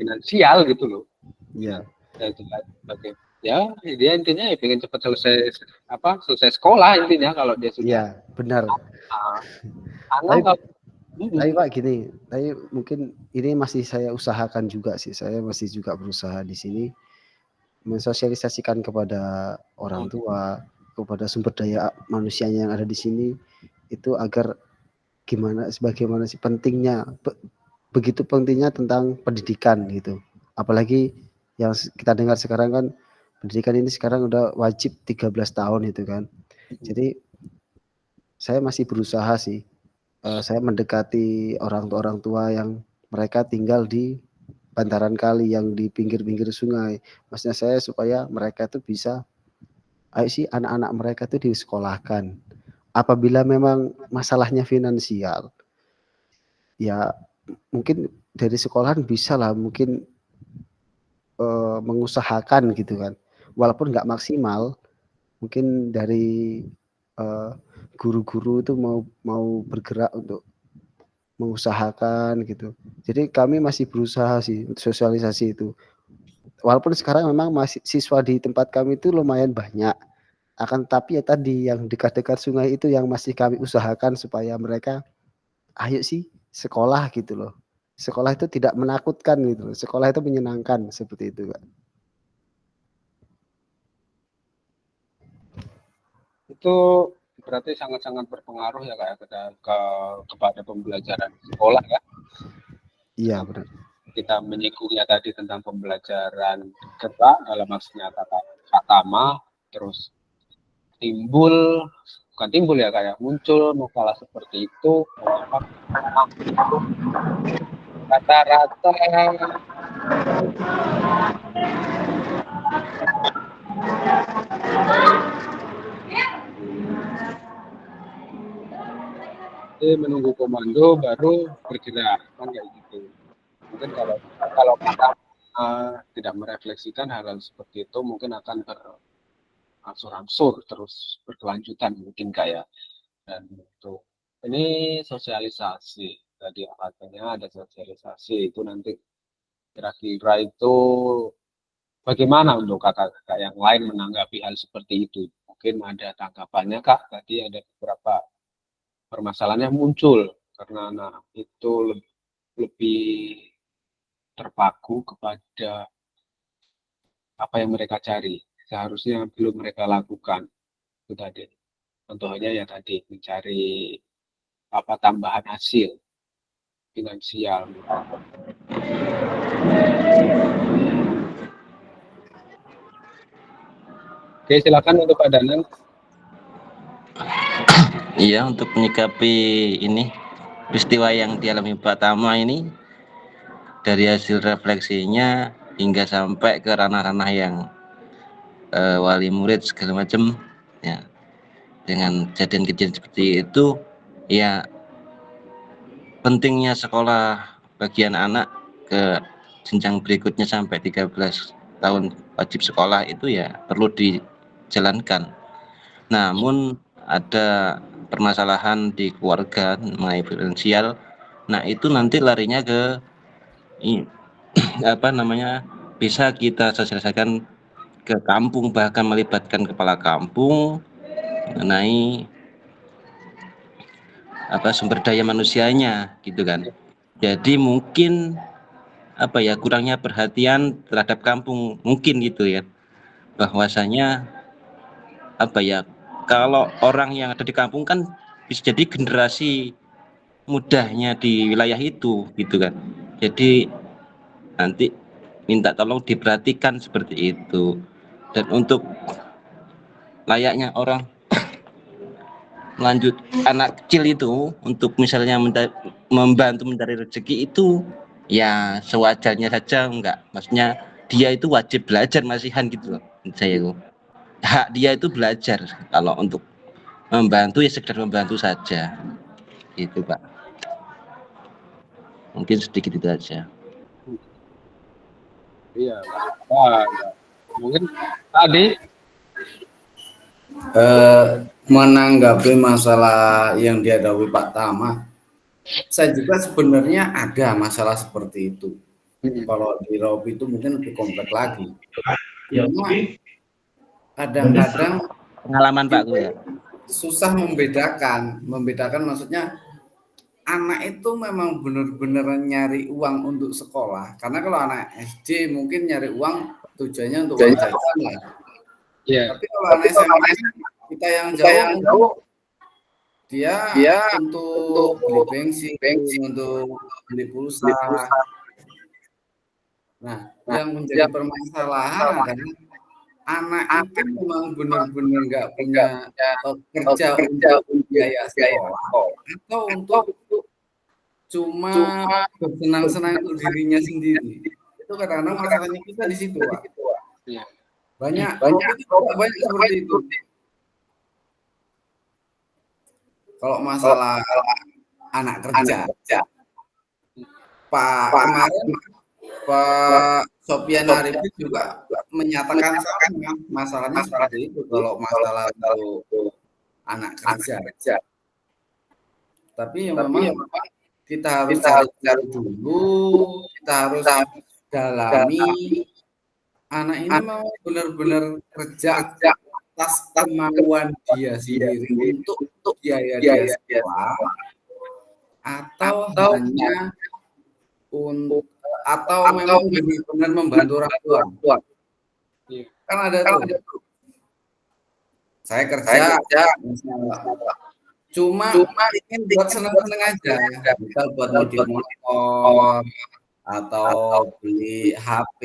[SPEAKER 1] finansial gitu loh.
[SPEAKER 8] Iya.
[SPEAKER 1] Ya dia intinya ya pengen cepat selesai sekolah intinya kalau dia sudah.
[SPEAKER 8] Iya benar. Tapi Pak gini, tapi mungkin ini masih saya usahakan juga sih. Saya masih juga berusaha di sini mensosialisasikan kepada orang tua, kepada sumber daya manusianya yang ada di sini itu agar bagaimana sih pentingnya, begitu pentingnya tentang pendidikan gitu. Apalagi yang kita dengar sekarang kan pendidikan ini sekarang udah wajib 13 tahun itu kan. Jadi saya masih berusaha sih. Saya mendekati orang tua yang mereka tinggal di bantaran kali yang di pinggir-pinggir sungai. Maksudnya saya supaya mereka itu bisa, ayo sih anak-anak mereka itu disekolahkan. Apabila memang masalahnya finansial, ya mungkin dari sekolahan bisa lah mungkin mengusahakan gitu kan. Walaupun nggak maksimal, mungkin dari guru-guru itu mau bergerak untuk mengusahakan gitu. Jadi kami masih berusaha sih untuk sosialisasi itu. Walaupun sekarang memang masih siswa di tempat kami itu lumayan banyak. Akan tapi ya tadi yang dekat-dekat sungai itu yang masih kami usahakan supaya mereka ayo sih sekolah gitu loh. Sekolah itu tidak menakutkan gitu loh. Sekolah itu menyenangkan seperti itu, Kak.
[SPEAKER 1] Itu berarti sangat-sangat berpengaruh ya Kak kepada pembelajaran sekolah ya.
[SPEAKER 8] Iya benar.
[SPEAKER 1] Kita menyinggungnya tadi tentang pembelajaran gerak dalam maksudnya kata Tama, terus timbul bukan timbul ya, kayak muncul masalah seperti itu bahwa rata-rata menunggu komando baru bergerak, kan kayak gitu. Mungkin kalau kita tidak merefleksikan hal-hal seperti itu, mungkin akan berangsur-angsur terus berkelanjutan mungkin kayak. Dan untuk ini sosialisasi, tadi katanya ada sosialisasi, itu nanti kira-kira itu bagaimana untuk kakak-kakak yang lain menanggapi hal seperti itu? Mungkin ada tanggapannya Kak, tadi ada beberapa permasalahannya muncul karena anak itu lebih terpaku kepada apa yang mereka cari, seharusnya belum mereka lakukan. Itu tadi. Contohnya ya tadi mencari apa tambahan hasil finansial. Oke, silakan untuk Pak Danang.
[SPEAKER 5] Iya, untuk menyikapi ini peristiwa yang dialami Pak Tama ini, dari hasil refleksinya hingga sampai ke ranah-ranah yang wali murid segala macam, ya, dengan kejadian-kejadian seperti itu, ya pentingnya sekolah bagi anak-anak ke jenjang berikutnya sampai 13 tahun wajib sekolah itu ya perlu dijalankan. Namun ada permasalahan di keluarga mengenai finansial, nah itu nanti larinya ke apa namanya, bisa kita sosialisasikan ke kampung, bahkan melibatkan kepala kampung mengenai apa sumber daya manusianya gitu kan. Jadi mungkin apa ya, kurangnya perhatian terhadap kampung mungkin gitu ya, bahwasanya apa ya, kalau orang yang ada di kampung kan bisa jadi generasi mudahnya di wilayah itu gitu kan. Jadi nanti minta tolong diperhatikan seperti itu. Dan untuk layaknya orang lanjut anak kecil itu, untuk misalnya membantu mencari rezeki itu ya sewajarnya saja, enggak, maksudnya dia itu wajib belajar masihan gitu loh saya itu. Hak dia itu belajar, kalau untuk membantu ya sekedar membantu saja gitu Pak. Mungkin sedikit itu aja.
[SPEAKER 1] Iya, mungkin tadi
[SPEAKER 6] menanggapi masalah yang dihadapi Pak Tama, saya juga sebenarnya ada masalah seperti itu. Kalau di Rob itu mungkin lebih kompleks lagi. Cuma kadang-kadang
[SPEAKER 5] Pengalaman Pak ya.
[SPEAKER 6] susah membedakan maksudnya anak itu memang benar-benar nyari uang untuk sekolah. Karena kalau anak SD mungkin nyari uang tujuannya untuk uang jajan lah.
[SPEAKER 1] ya,
[SPEAKER 6] Tapi kalau anak SMA kita yang jauh dia untuk beli bensin, untuk beli pulsa. Nah, yang menjadi permasalahan adalah anak itu memang benar-benar nggak punya kerja untuk biaya sekolah atau untuk cuma bersenang-senang untuk dirinya sendiri. Itu kadang-kadang masalahnya kita di situ, Pak. Banyak seperti itu. Kalau masalah anak kerja, kemarin Pak Sofyan Arifin juga menyatakan sama masalahnya seperti itu kalau masalah untuk anak kerja. Tapi yang memang kita harus cari dulu, kita harus dalami anak ini mau benar-benar kerja atas kemauan dia sendiri untuk biaya dia sekolah atau hanya untuk atau memang benar-benar membantu orang tua. Kan ada tuh. Saya kerja cuma ingin buat seneng-seneng aja, bisa buat modif motor atau beli HP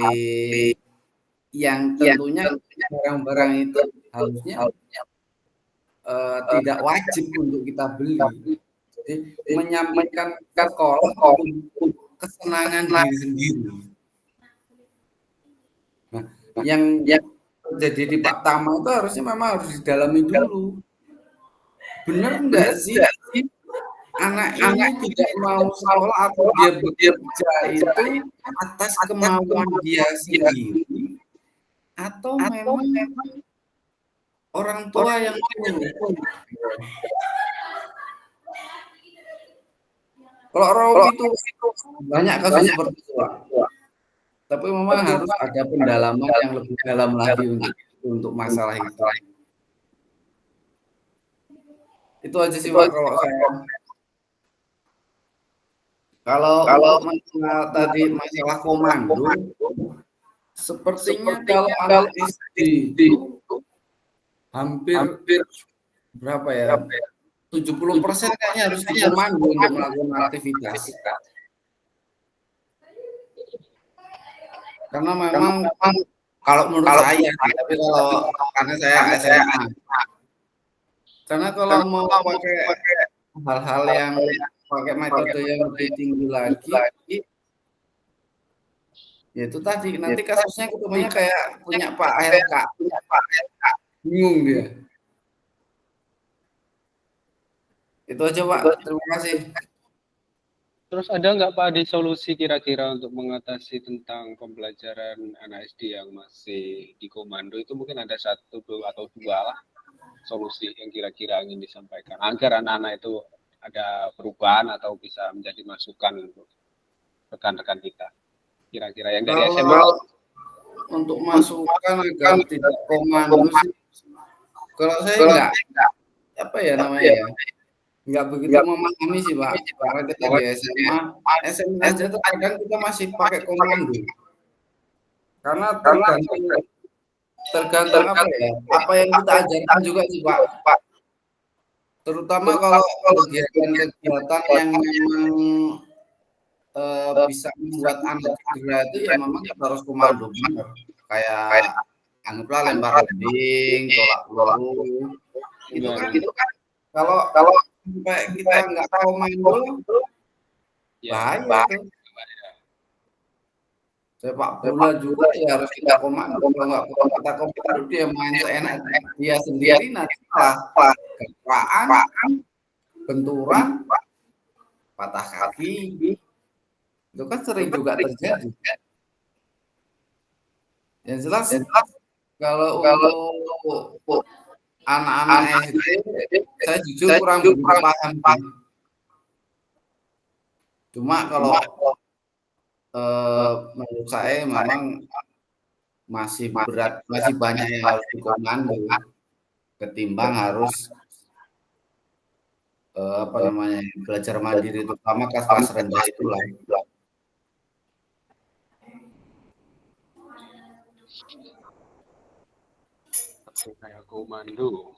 [SPEAKER 6] yang tentunya barang-barang itu harusnya tidak wajib untuk kita beli. Jadi menyampaikan sekolah untuk kesenangan diri sendiri. Nah, yang jadi di Pak Tama itu harusnya memang harus didalami dulu. Benar enggak sih anak ini tidak mau sekolah atau dia bekerja itu atas kemauan dia sendiri atau memang orang tua yang menyuruh? Kalau Robi itu banyak kasus seperti itu, Pak. Tapi memang harus ada pendalaman yang lebih dalam lagi untuk masalah itu. Itu aja sih Pak kalau saya. Kalau masalah tadi masalah komando, sepertinya kalau anak SD itu hampir berapa ya? 70% kayaknya harus dikomando untuk melakukan aktivitas. Karena memang kalau menurut saya, tapi karena saya SMA. Karena kalau mau pakai hal-hal yang pakai metode yang lebih tinggi lagi, ya itu tadi nanti kasusnya ketemunya kayak punya Pak LK, bingung dia. Itu aja Pak, terima kasih.
[SPEAKER 1] Terus ada nggak Pak di solusi kira-kira untuk mengatasi tentang pembelajaran anak SD yang masih di komando itu? Mungkin ada 1, 2 atau 2 lah solusi yang kira-kira ingin disampaikan agar anak-anak itu ada perubahan atau bisa menjadi masukan untuk rekan-rekan kita. Kira-kira yang dari SMA.
[SPEAKER 6] Untuk masukan agar tidak komando sih, kalau saya enggak apa ya namanya ya, nggak begitu memahami sih Pak, karena kita di SMA aja terkadang kita masih pakai komando, karena tergantung apa yang kita ajarkan juga sih Pak, terutama kalau kegiatan yang memang bisa membuat anak cedera itu ya memang kita harus komando benar, kayak anggaplah lempar dinding, tolak peluru, itu kan kalau sampai kita nggak komando bahaya tuh. Sepak bola juga ya harus kita komando, kalau nggak kita komando dia main seenak dia sendiri, nanti kepaan, benturan, patah kaki, itu kan sering juga terjadi. Yang jelas kalau untuk anak-anak SD, saya jujur kurang paham. Cuma kalau menurut saya memang masih berat, masih banyak yang harus dikomando ketimbang harus belajar mandiri, terutama kelas rendah itu lah.
[SPEAKER 1] Kayak komando.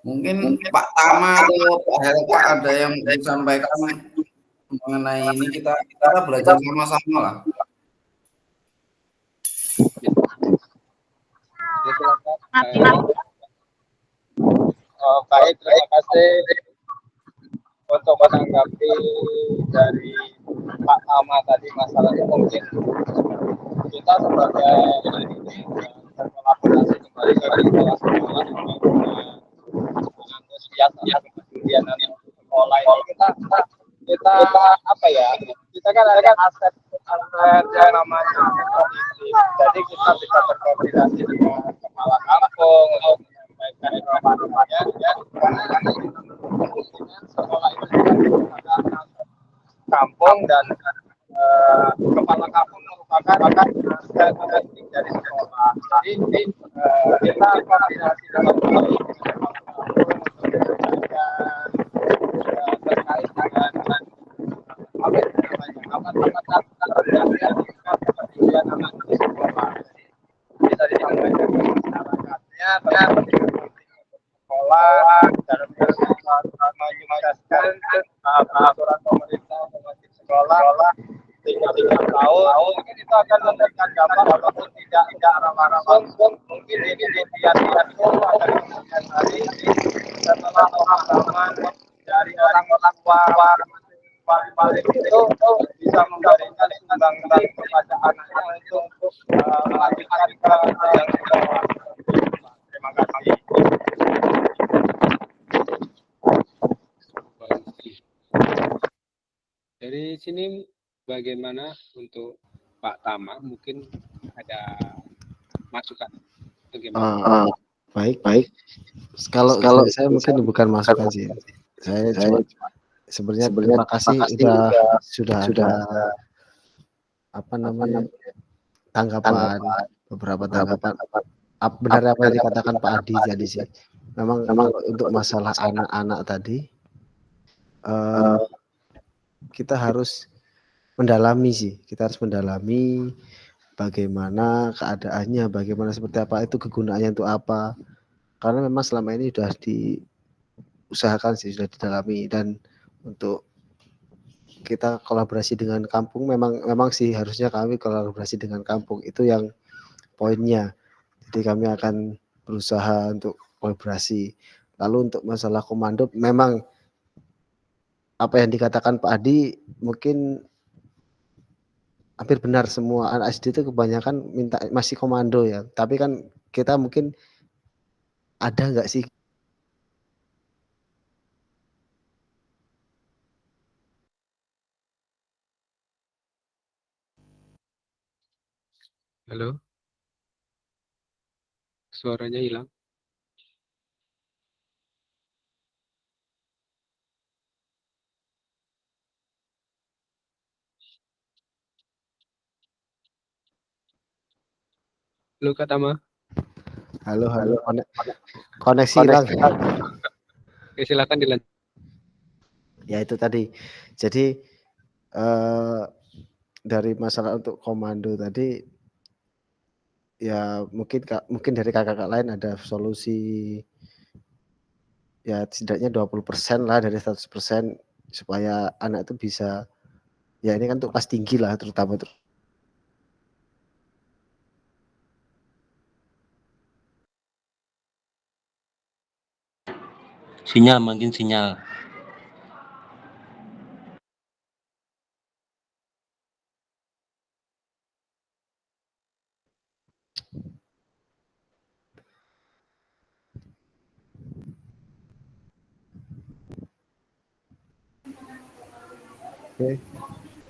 [SPEAKER 6] Mungkin Pak Tama atau Pak Helka ada yang disampaikan mengenai ini, kita belajar sama-sama lah.
[SPEAKER 9] Baik, terima kasih untuk menanggapi dari Pak Tama tadi masalahnya. Mungkin kita sebagai berkolaborasi kembali dari sekolah antusias kemudian sekolah ini kita apa ya, kita kan ada aset yang namanya kondisi, jadi kita bisa berkoordinasi dengan kepala kampung untuk menyampaikan informasinya, dan sekolah itu juga kampung dan kepala kampung merupakan aset penting dari sekolah. Jadi kita koordinasi dengan terkait dengan kemudian anak di sekolah. Bisa disampaikan ke masyarakatnya tentang sekolah dalam menyukseskan peraturan pemerintah wajib sekolah 3 tahun. Mungkin itu akan memberikan dampak walaupun tidak lihat itu pada kemudian hari setelah pemahaman dari orang-orang tua wali itu bisa memberikan sumbangsi kepada anaknya untuk melanjutkan ke jenjang sekolah. Terima kasih.
[SPEAKER 1] Dari sini bagaimana untuk Pak Tama, mungkin ada masukan bagaimana?
[SPEAKER 8] Baik. Kalau saya mungkin bukan masukan sih. Saya cuma sebenarnya terima kasih sudah ada apa namanya tanggapan, beberapa tanggapan. Benar apa yang dikatakan Pak Adi tadi sih. Memang untuk masalah anak-anak tadi kita harus mendalami sih. Kita harus mendalami bagaimana keadaannya, bagaimana seperti apa itu kegunaannya untuk apa. Karena memang selama ini sudah diusahakan sih, sudah didalami, dan untuk kita kolaborasi dengan kampung memang sih harusnya kami kolaborasi dengan kampung, itu yang poinnya. Jadi kami akan berusaha untuk kolaborasi. Lalu untuk masalah komando, memang apa yang dikatakan Pak Adi mungkin hampir benar, semua anak SD itu kebanyakan masih komando ya. Tapi kan kita mungkin ada nggak sih
[SPEAKER 1] Halo, suaranya hilang. Halo Kak Tama.
[SPEAKER 8] halo koneksi hilang.
[SPEAKER 1] Oke, silakan dilanjut.
[SPEAKER 8] Ya itu tadi. Jadi dari masalah untuk komando tadi ya mungkin dari kakak-kakak lain ada solusi ya setidaknya 20% lah dari 100% supaya anak itu bisa, ya ini kan untuk kelas tinggi lah terutama itu.
[SPEAKER 5] Mungkin sinyal.
[SPEAKER 8] Oke.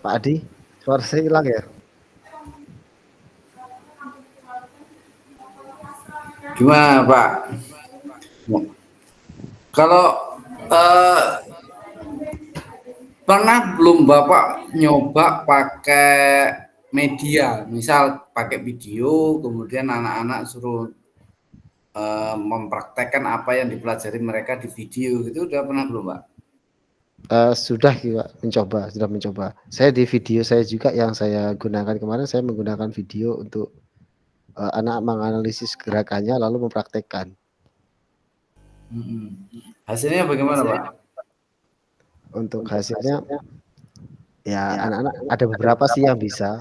[SPEAKER 8] Pak Adi, suara saya hilang ya?
[SPEAKER 6] Gimana Pak? Kalau pernah belum Bapak nyoba pakai media, misal pakai video, kemudian anak-anak suruh mempraktekkan apa yang dipelajari mereka di video, gitu udah pernah belum Pak?
[SPEAKER 8] Sudah mencoba. Saya di video saya juga yang saya gunakan kemarin, saya menggunakan video untuk anak menganalisis gerakannya lalu mempraktekkan.
[SPEAKER 6] Hasilnya bagaimana Pak?
[SPEAKER 8] Untuk hasilnya ya anak-anak ada beberapa sih yang bisa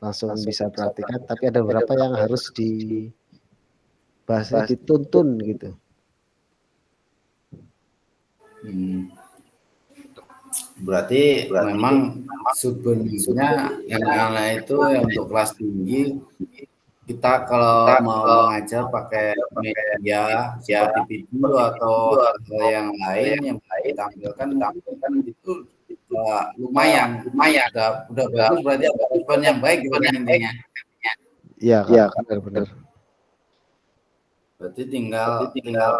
[SPEAKER 8] langsung bisa praktekkan, tapi ada beberapa yang harus bahasa dituntun gitu.
[SPEAKER 6] Berarti memang sebenarnya anak-anak itu yang untuk kelas tinggi, kita kalau mau mengajar pakai media seperti video atau hal yang lain yang ditampilkan itu lumayan udah bagus, berarti ada respon yang baik intinya.
[SPEAKER 8] Iya, benar.
[SPEAKER 6] Berarti tinggal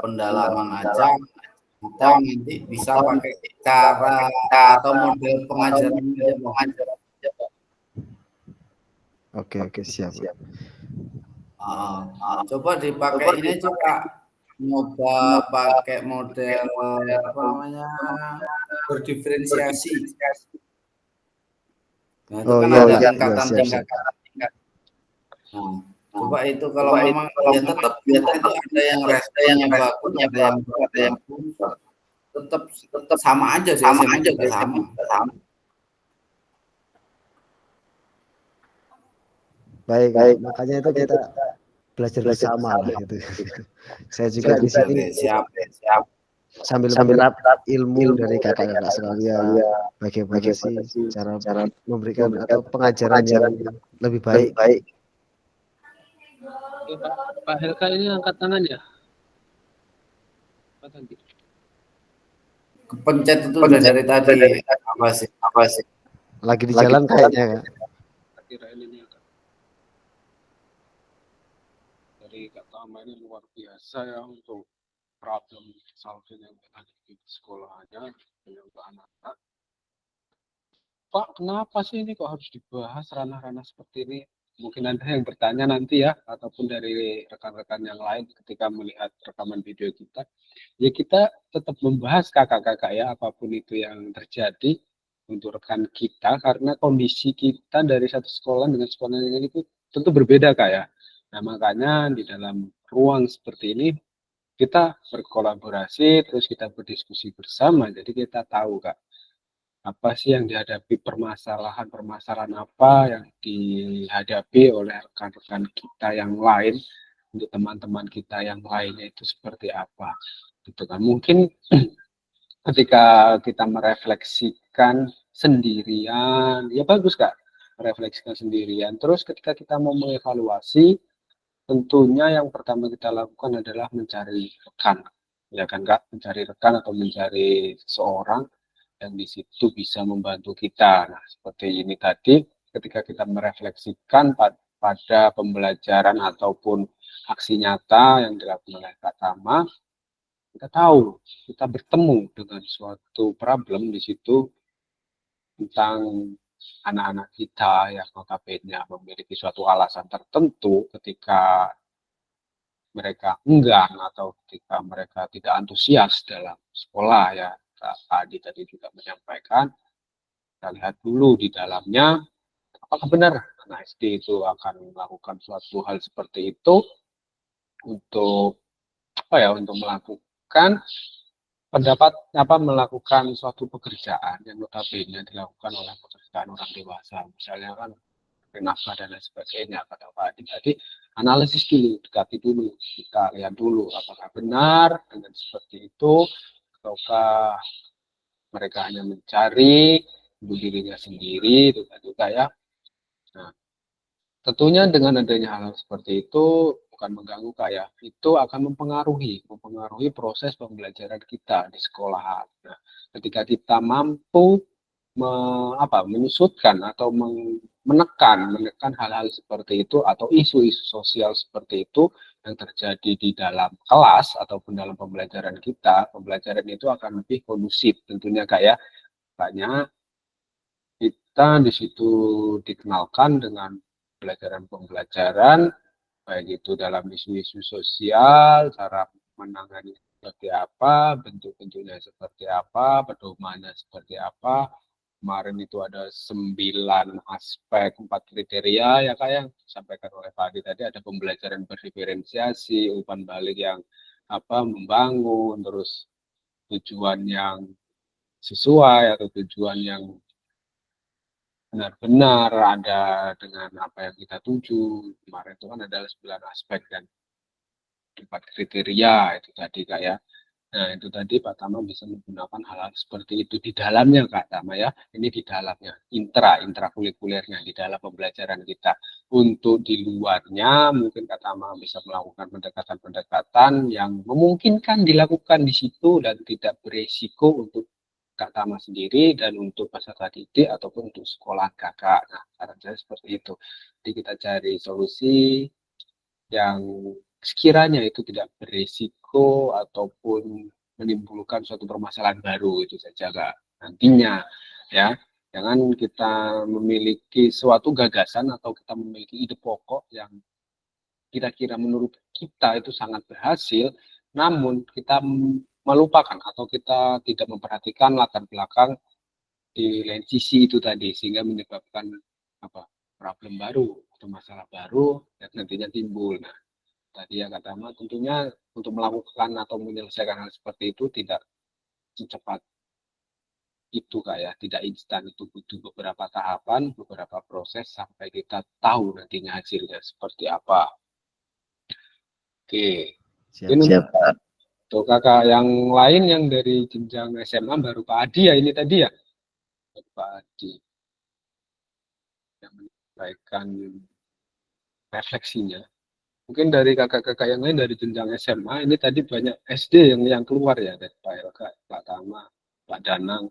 [SPEAKER 6] pendalaman aja, kita nanti bisa pakai cara atau model pengajaran.
[SPEAKER 8] Oke, siap.
[SPEAKER 6] Coba dipakai ini, coba nyoba pakai model apa namanya, berdiferensiasi. Nah, itu kan ada tingkatan. Coba itu kalau memang ya tetap itu ada yang bagus, ada yang tetap sama aja sih, sama.
[SPEAKER 8] Baik. Makanya itu kita belajar bersama lah itu. Saya juga di sini
[SPEAKER 6] siap.
[SPEAKER 8] sambil menyerap ilmu dari kakak-kakak sekalian, bagaimana sih cara memberikan atau pengajaran yang lebih baik.
[SPEAKER 1] Oke, Pak Helka ini angkat tangan ya? Apa tadi?
[SPEAKER 6] Kepencet itu udah dari tadi. Apa sih?
[SPEAKER 8] Lagi di jalan kayaknya, Kak.
[SPEAKER 1] Kirain ini akan dari Kak Tama ini luar biasa ya untuk problem solving yang ada di sekolahnya untuk anak-anak. Pak, kenapa sih ini kok harus dibahas ranah-ranah seperti ini? Mungkin ada yang bertanya nanti ya, ataupun dari rekan-rekan yang lain ketika melihat rekaman video kita. Ya kita tetap membahas kakak-kakak ya, apapun itu yang terjadi untuk rekan kita, karena kondisi kita dari satu sekolah dengan sekolah yang lain itu tentu berbeda Kak ya. Nah makanya di dalam ruang seperti ini, kita berkolaborasi, terus kita berdiskusi bersama, jadi kita tahu Kak, apa sih yang dihadapi, permasalahan apa yang dihadapi oleh rekan-rekan kita yang lain, untuk teman-teman kita yang lainnya itu seperti apa gitu kan. Mungkin ketika kita merefleksikan sendirian ya bagus Kak, merefleksikan sendirian, terus ketika kita mau mengevaluasi tentunya yang pertama kita lakukan adalah mencari rekan ya kan Kak, mencari rekan atau mencari seseorang yang di situ bisa membantu kita. Nah, seperti ini tadi, ketika kita merefleksikan pada pembelajaran ataupun aksi nyata yang dilakukan oleh Kak Tama, kita tahu, kita bertemu dengan suatu problem di situ tentang anak-anak kita yang notabene memiliki suatu alasan tertentu ketika mereka enggan atau ketika mereka tidak antusias dalam sekolah ya. Pak Adi tadi juga menyampaikan, kita lihat dulu di dalamnya apakah benar anak SD itu akan melakukan suatu hal seperti itu untuk untuk melakukan melakukan suatu pekerjaan yang notabene dilakukan oleh pekerjaan orang dewasa, misalnya kan nafkah dan lain sebagainya. Kata Pak Adi tadi, analisis dulu, dekati dulu, kita lihat dulu apakah benar dengan seperti itu ataukah mereka hanya mencari untuk dirinya sendiri itu tadi ya. Nah, tentunya dengan adanya hal seperti itu bukan mengganggu kayak itu akan mempengaruhi proses pembelajaran kita di sekolah. Nah, ketika kita mampu menyusutkan atau menekan hal-hal seperti itu atau isu-isu sosial seperti itu yang terjadi di dalam kelas ataupun dalam pembelajaran kita, pembelajaran itu akan lebih kondusif tentunya kayak banyak kita di situ dikenalkan dengan pembelajaran baik itu dalam isu-isu sosial, cara menangani seperti apa, bentuk-bentuknya seperti apa, pedomannya seperti apa. Kemarin itu ada 9 aspek, 4 kriteria ya Kak yang disampaikan oleh Pak Adi tadi, ada pembelajaran berdiferensiasi, umpan balik yang membangun, terus tujuan yang sesuai atau tujuan yang benar-benar ada dengan apa yang kita tuju. Kemarin itu kan adalah 9 aspek dan 4 kriteria itu tadi Kak ya. Nah, itu tadi Pak Tama bisa menggunakan hal-hal seperti itu di dalamnya Kak Tama ya. Ini di dalamnya, intrakurikulernya di dalam pembelajaran kita. Untuk di luarnya mungkin Kak Tama bisa melakukan pendekatan-pendekatan yang memungkinkan dilakukan di situ dan tidak beresiko untuk Kak Tama sendiri dan untuk peserta didik ataupun untuk sekolah kakak. Nah, saran saya seperti itu. Jadi kita cari solusi yang sekiranya itu tidak berisiko ataupun menimbulkan suatu permasalahan baru itu saja Kak. Nantinya ya, jangan kita memiliki suatu gagasan atau kita memiliki ide pokok yang kira-kira menurut kita itu sangat berhasil, namun kita melupakan atau kita tidak memperhatikan latar belakang di lain sisi itu tadi sehingga menyebabkan problem baru atau masalah baru yang nantinya timbul. Nah, tadi ya kata Mas, tentunya untuk melakukan atau menyelesaikan hal seperti itu tidak secepat itu Kak ya, tidak instan, itu butuh beberapa tahapan, beberapa proses sampai kita tahu nantinya hasilnya seperti apa. Oke.
[SPEAKER 8] Siap,
[SPEAKER 1] Ini
[SPEAKER 8] siap.
[SPEAKER 1] untuk kakak yang lain yang dari jenjang SMA baru Pak Adi ya ini tadi ya. Pak Adi yang menyampaikan refleksinya. Mungkin dari kakak-kakak yang lain dari jenjang SMA ini tadi banyak SD yang keluar ya dari Pak Elka, Pak Tama, Pak Danang.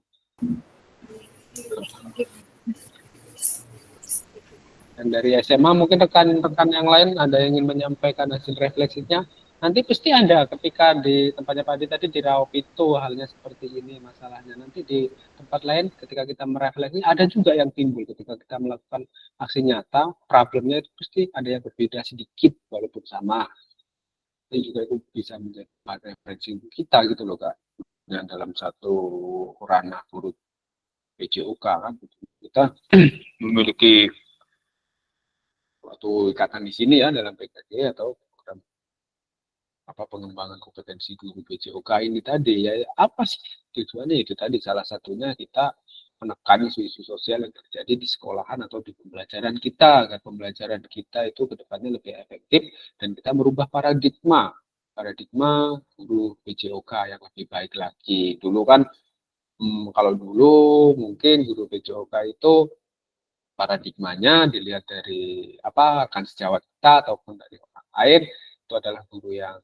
[SPEAKER 1] Dan dari SMA mungkin rekan-rekan yang lain ada yang ingin menyampaikan hasil refleksinya. Nanti pasti ada ketika di tempatnya Pak Adi tadi di Raup itu halnya seperti ini masalahnya. Nanti di tempat lain ketika kita merefleksi ada juga yang timbul ketika kita melakukan aksi nyata, problemnya itu pasti ada yang berbeda sedikit walaupun sama. Ini juga itu bisa menjadi referensi kita gitu loh Kak. Yang dalam satu ranah guru PJOK kan kita memiliki suatu ikatan di sini ya dalam PKJ atau program apa pengembangan kompetensi guru PJOK ini tadi ya apa sih tujuannya itu tadi salah satunya kita menekan isu-isu sosial yang terjadi di sekolahan atau di pembelajaran kita agar pembelajaran kita itu kedepannya lebih efektif dan kita merubah paradigma guru PJOK yang lebih baik lagi. Dulu kan kalau dulu mungkin guru PJOK itu paradigmanya dilihat dari apa kan sejawat kita ataupun dari orang lain itu adalah guru yang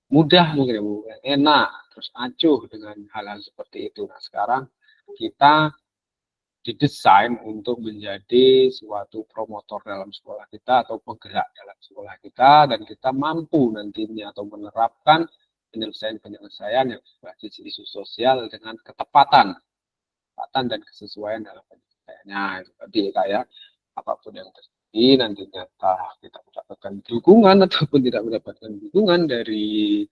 [SPEAKER 1] mudah mungkin yang enak terus acuh dengan hal-hal seperti itu. Nah sekarang kita didesain untuk menjadi suatu promotor dalam sekolah kita atau penggerak dalam sekolah kita dan kita mampu nantinya atau menerapkan penyelesaian yang berbasis isu sosial dengan ketepatan dan kesesuaian dalam penyampaiannya. Itu tadi kayak apapun yang terjadi nantinya kita mendapatkan dukungan ataupun tidak mendapatkan dukungan dari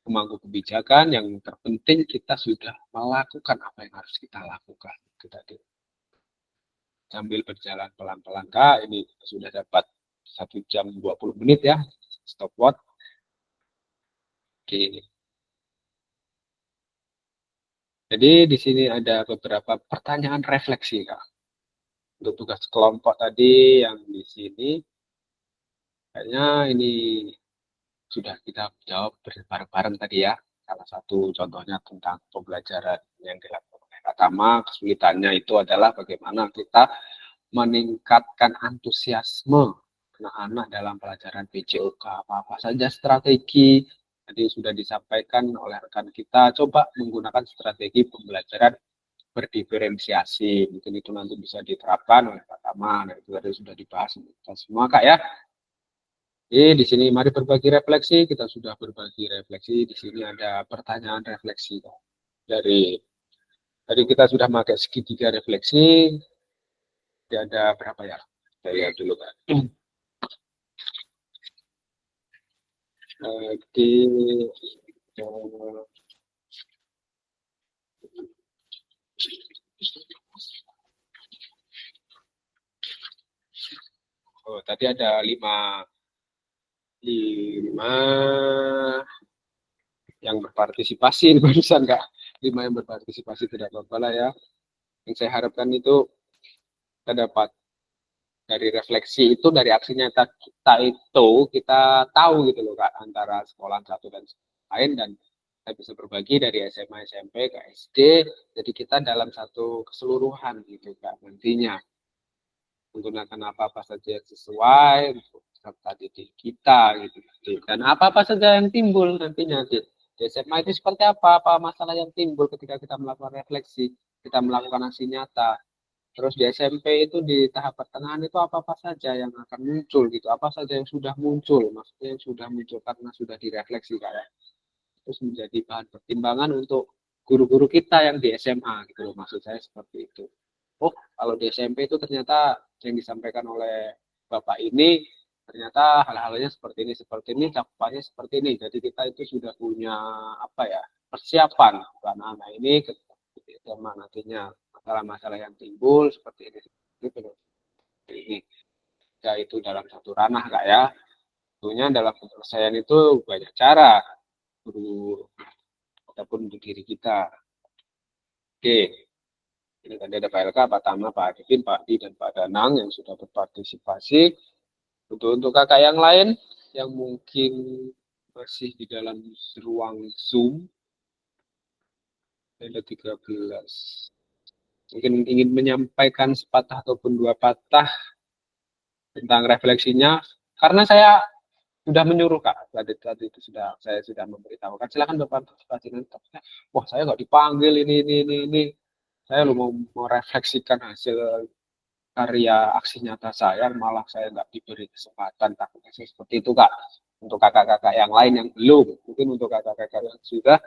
[SPEAKER 1] pemangku kebijakan, yang terpenting kita sudah melakukan apa yang harus kita lakukan. Kita sambil berjalan pelan-pelan Kak, ini kita sudah dapat 1 jam 20 menit ya stopwatch. Oke. Jadi di sini ada beberapa pertanyaan refleksi Kak. Untuk tugas kelompok tadi yang di sini kayaknya ini sudah kita jawab bareng-bareng tadi ya. Salah satu contohnya tentang pembelajaran yang dilakukan oleh Kak Tama, kesulitannya itu adalah bagaimana kita meningkatkan antusiasme anak-anak dalam pelajaran PJOK, apa-apa saja strategi. Tadi sudah disampaikan oleh rekan kita, coba menggunakan strategi pembelajaran berdiferensiasi. Mungkin itu nanti bisa diterapkan oleh Kak Tama, dan itu tadi sudah dibahas kita semua Kak ya. Oke, di sini mari berbagi refleksi. Kita sudah berbagi refleksi. Di sini ada pertanyaan refleksi Kak. Dari tadi kita sudah pakai segitiga refleksi. Ada berapa ya? Saya lihat dulu Kak. Oke. Oh, tadi ada 5 yang berpartisipasi barusan Kak. 5 yang berpartisipasi tidak apa-apa lah ya. Yang saya harapkan itu kita dapat dari refleksi itu, dari aksi nyata kita itu kita tahu gitu loh Kak antara sekolah satu dan lain, dan kita bisa berbagi dari SMA SMP ke SD, jadi kita dalam satu keseluruhan gitu Kak nantinya menggunakan apa-apa saja yang sesuai untuk peserta didik kita gitu. Dan apa-apa saja yang timbul nantinya di SMA itu seperti apa masalah yang timbul ketika kita melakukan refleksi, kita melakukan aksi nyata. Terus di SMP itu di tahap pertengahan itu apa-apa saja yang akan muncul gitu, apa saja yang sudah muncul, maksudnya yang sudah muncul karena sudah direfleksi Kak. Terus menjadi bahan pertimbangan untuk guru-guru kita yang di SMA gitu loh, maksud saya seperti itu. Oh, kalau di SMP itu ternyata yang disampaikan oleh Bapak ini ternyata hal-halnya seperti ini, cakupannya seperti ini. Jadi kita itu sudah punya apa ya, persiapan anak-anak ini ketika SMA nantinya masalah-masalah yang timbul seperti ini. Ya itu dalam satu ranah Kak ya. Tentunya dalam penyelesaian itu banyak cara guru ataupun untuk diri kita. Oke. Ini tadi ada Pak LK, Pak Tama, Pak Arifin, Pak Di, dan Pak Danang yang sudah berpartisipasi. Untuk kakak yang lain yang mungkin masih di dalam ruang Zoom. Ada 13. Mungkin ingin menyampaikan sepatah ataupun dua patah tentang refleksinya, karena saya sudah menyuruh Kak, tadi itu saya sudah memberitahukan, silakan berpartisipasi nanti. Wah, saya nggak dipanggil ini. Saya mau merefleksikan hasil karya aksi nyata saya, malah saya nggak diberi kesempatan, takutnya seperti itu Kak. Untuk kakak-kakak yang lain yang belum, mungkin untuk kakak-kakak yang sudah,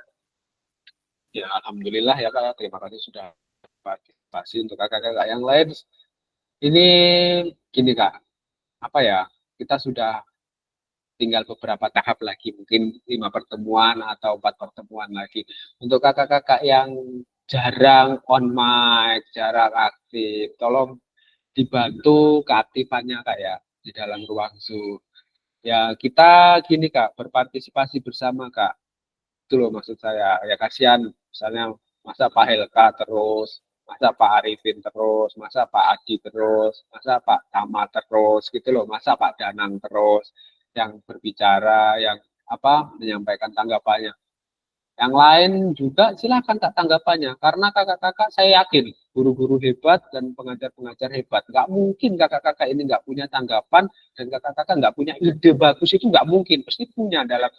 [SPEAKER 1] ya alhamdulillah ya Kak, terima kasih sudah partisipasi. Untuk kakak-kakak yang lain, ini gini Kak, apa ya, kita sudah tinggal beberapa tahap lagi, mungkin 5 pertemuan atau 4 pertemuan lagi. Untuk kakak-kakak yang jarang on mic, jarang aktif, tolong dibantu keaktifannya Kak ya, di dalam ruang Zoom. Ya kita gini Kak, berpartisipasi bersama Kak. Itu loh maksud saya. Ya kasihan, misalnya masa Pak Helka terus, masa Pak Arifin terus, masa Pak Adi terus, masa Pak Tama terus, gitu loh, masa Pak Danang terus yang berbicara, yang menyampaikan tanggapannya. Yang lain juga silakan tak tanggapannya, karena kakak-kakak saya yakin guru-guru hebat dan pengajar-pengajar hebat. Nggak mungkin kakak-kakak ini nggak punya tanggapan dan kakak-kakak nggak punya ide bagus, itu nggak mungkin, pasti punya dalam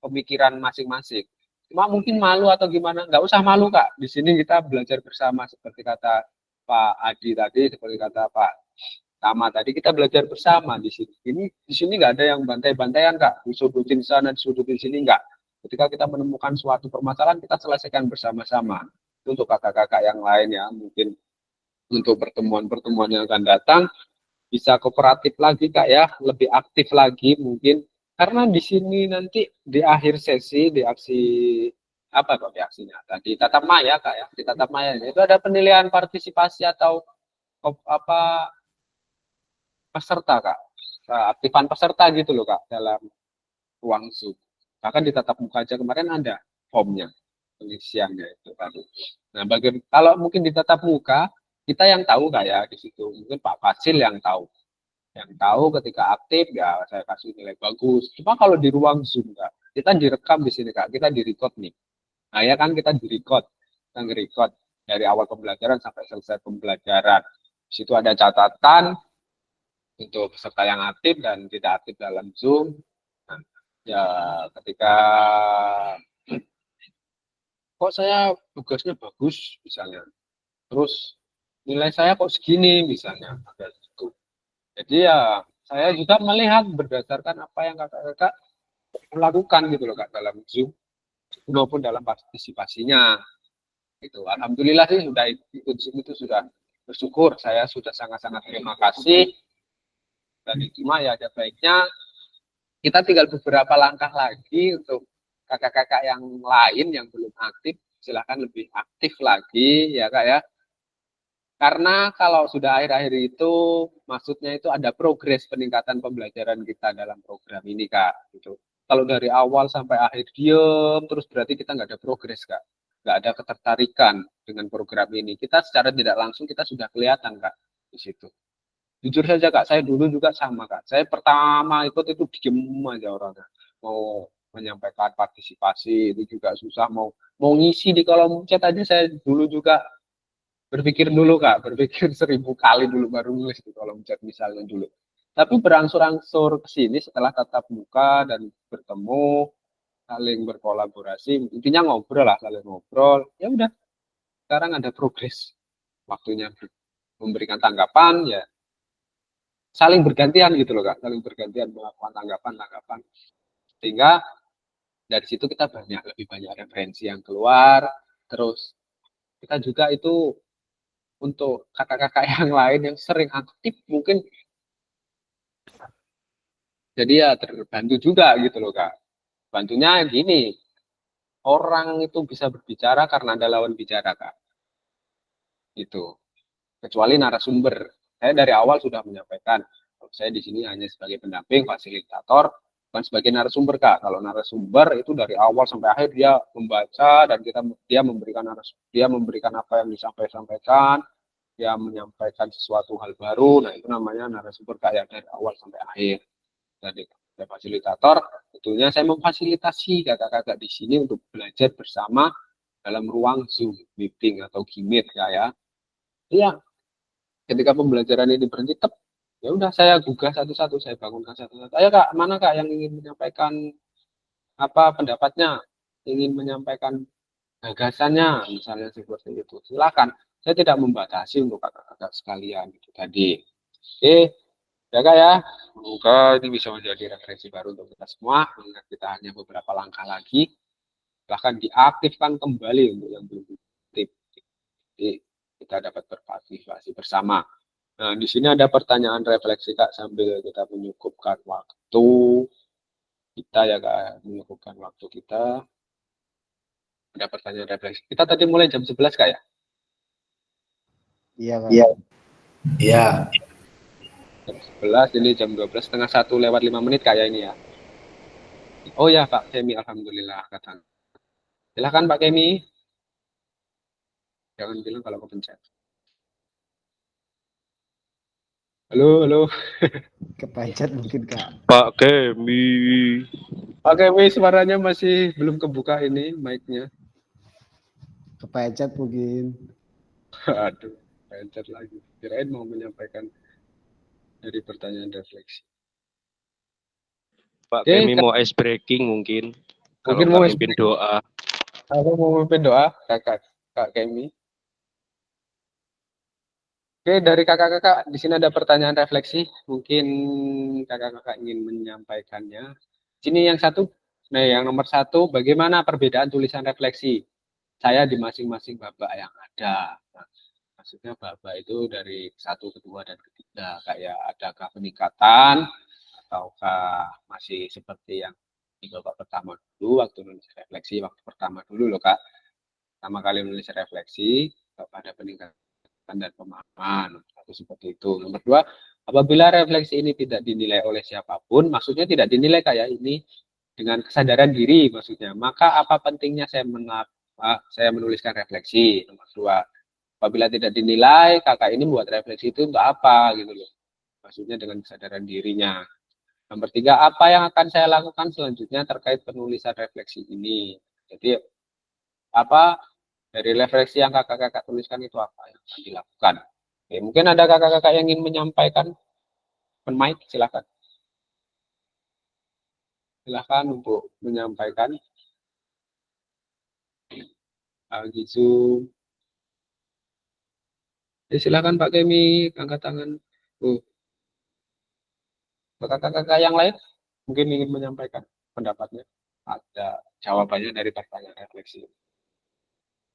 [SPEAKER 1] pemikiran masing-masing. Cuma mungkin malu atau gimana, nggak usah malu Kak. Di sini kita belajar bersama, seperti kata Pak Adi tadi, seperti kata Pak Tama tadi, kita belajar bersama di sini. Di sini nggak ada yang bantai-bantaian Kak, disudutin sana, disudutin sini, nggak. Ketika kita menemukan suatu permasalahan, kita selesaikan bersama-sama. Untuk kakak-kakak yang lain ya, mungkin untuk pertemuan-pertemuan yang akan datang, bisa kooperatif lagi Kak ya, lebih aktif lagi mungkin. Karena di sini nanti di akhir sesi, di aksi di aksinya tadi tatap maya Kak ya, di tatap maya itu ada penilaian partisipasi atau peserta Kak, aktifan peserta gitu loh Kak dalam ruang Zoom. Bahkan di tatap muka aja kemarin ada formnya, pengisiannya itu tadi. Nah, kalau mungkin di tatap muka, kita yang tahu Kak ya di situ, mungkin Pak Fasil yang tahu. Yang tahu ketika aktif ya saya kasih nilai bagus. Cuma kalau di ruang Zoom Kak, kita direkam di sini Kak, kita direcord nih. Nah ya kan kita direcord, kita nge-record dari awal pembelajaran sampai selesai pembelajaran. Di situ ada catatan untuk peserta yang aktif dan tidak aktif dalam Zoom. Nah, ya ketika kok saya tugasnya bagus misalnya, terus nilai saya kok segini misalnya, ada itu. Jadi ya saya juga melihat berdasarkan apa yang kakak-kakak lakukan gitu loh Kak dalam Zoom maupun dalam partisipasinya. Itu alhamdulillah sih sudah ikut Zoom itu sudah bersyukur, saya sudah sangat-sangat terima kasih. Dan cuma ya ada baiknya kita tinggal beberapa langkah lagi untuk kakak-kakak yang lain yang belum aktif, silahkan lebih aktif lagi ya Kak ya. Karena kalau sudah akhir-akhir itu, maksudnya itu ada progres peningkatan pembelajaran kita dalam program ini Kak. Gitu. Kalau dari awal sampai akhir diem, terus berarti kita nggak ada progres Kak. Nggak ada ketertarikan dengan program ini. Kita secara tidak langsung kita sudah kelihatan Kak di situ. Jujur saja Kak, saya dulu juga sama Kak. Saya pertama ikut itu diem aja orangnya. Mau menyampaikan partisipasi itu juga susah. Mau ngisi di kolom chat aja saya dulu juga berpikir dulu Kak, berpikir 1000 kali dulu baru nulis di kolom chat misalnya dulu. Tapi berangsur-angsur ke sini setelah tatap muka dan bertemu, saling berkolaborasi, intinya ngobrol lah, saling ngobrol. Ya udah, sekarang ada progres. Waktunya memberikan tanggapan ya saling bergantian gitu loh Kak, saling bergantian melakukan tanggapan. Sehingga dari situ kita lebih banyak referensi yang keluar, terus kita juga itu untuk kakak-kakak yang lain yang sering aktif mungkin jadi ya terbantu juga gitu loh Kak. Bantunya gini, orang itu bisa berbicara karena ada lawan bicara Kak. Itu. Kecuali narasumber. Saya dari awal sudah menyampaikan, kalau saya di sini hanya sebagai pendamping, fasilitator, bukan sebagai narasumber Kak. Kalau narasumber itu dari awal sampai akhir dia membaca dan dia memberikan apa yang disampaikan, dia menyampaikan sesuatu hal baru. Nah itu namanya narasumber Kak yang dari awal sampai akhir. Saya fasilitator, tentunya saya memfasilitasi kakak-kakak di sini untuk belajar bersama dalam ruang Zoom meeting atau Gmeet ya. Iya, ketika pembelajaran ini berhenti, ya udah saya gugah satu-satu, saya bangunkan satu-satu. Ayo Kak, mana Kak yang ingin menyampaikan apa pendapatnya, ingin menyampaikan gagasannya, misalnya seperti itu. Silakan. Saya tidak membatasi untuk kakak-kakak sekalian itu tadi. Oke, ya Kak ya. Semoga ini bisa menjadi referensi baru untuk kita semua. Mengingat kita hanya beberapa langkah lagi. Silahkan diaktifkan kembali untuk yang belum aktif. Jadi kita dapat berpartisipasi bersama. Nah, di sini ada pertanyaan refleksi Kak sambil kita menyukupkan waktu kita ya Kak, menyukupkan waktu kita. Ada pertanyaan refleksi. Kita tadi mulai jam 11 Kak ya?
[SPEAKER 8] Iya, Kak.
[SPEAKER 6] Iya.
[SPEAKER 1] Jam 11, ini jam 12, setengah 1 lewat 5 menit Kak ya ini ya. Oh ya Pak Kemi, alhamdulillah kata. Silahkan Pak Kemi. Jangan bilang kalau kepencet. Halo, halo.
[SPEAKER 8] Kepencet mungkin, Kak.
[SPEAKER 4] Pak Kemi.
[SPEAKER 1] Pak Kemi suaranya masih belum kebuka ini mic-nya.
[SPEAKER 8] Kepencet mungkin.
[SPEAKER 1] Aduh, pencet lagi. Kirain mau menyampaikan dari pertanyaan refleksi.
[SPEAKER 4] Pak
[SPEAKER 1] Oke,
[SPEAKER 4] Kemi mau ice breaking mungkin. Kalau
[SPEAKER 1] Mungkin mau
[SPEAKER 4] nggak
[SPEAKER 1] ice
[SPEAKER 4] mimpin doa.
[SPEAKER 1] Aku mau memimpin doa, Kak Kemi. Oke, dari kakak-kakak di sini ada pertanyaan refleksi. Mungkin kakak-kakak ingin menyampaikannya. Sini yang satu, nah yang nomor 1, bagaimana perbedaan tulisan refleksi saya di masing-masing babak yang ada. Nah, maksudnya babak itu dari 1, kedua, dan ketiga. Kayak adakah peningkatan ataukah masih seperti yang di babak pertama dulu waktu nulis refleksi waktu pertama dulu loh Kak. Pertama kali menulis refleksi pada peningkatan dan pemahaman atau seperti itu. Nomor 2, apabila refleksi ini tidak dinilai oleh siapapun, maksudnya tidak dinilai kayak ini dengan kesadaran diri maksudnya, maka apa pentingnya saya menuliskan refleksi. Nomor 2, apabila tidak dinilai, kakak ini buat refleksi itu untuk apa gitu loh. Maksudnya dengan kesadaran dirinya. Nomor 3, apa yang akan saya lakukan selanjutnya terkait penulisan refleksi ini. Jadi apa dari refleksi yang kakak-kakak tuliskan itu apa yang akan dilakukan. Oke, mungkin ada kakak-kakak yang ingin menyampaikan. Open mic, silakan. Silakan untuk menyampaikan. Lagi Zoom. Silakan Pak Kemi, angkat tangan. Kakak-kakak yang lain mungkin ingin menyampaikan pendapatnya. Ada jawabannya dari pertanyaan refleksi.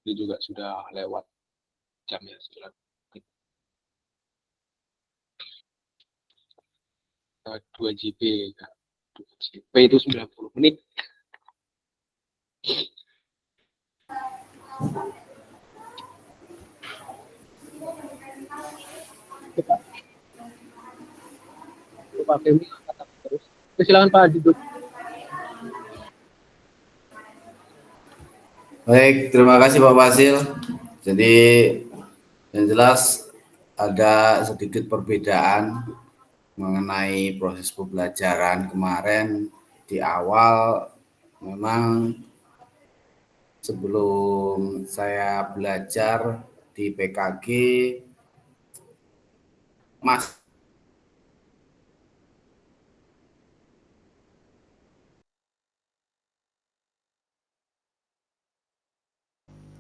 [SPEAKER 1] Ini juga sudah lewat jamnya. 2 GB. 2 GB itu 90 menit. Pak Kemi terus. Silakan Pak duduk.
[SPEAKER 6] Baik, terima kasih Pak Fasil. Jadi yang jelas ada sedikit perbedaan mengenai proses pembelajaran kemarin. Di awal memang sebelum saya belajar di PKG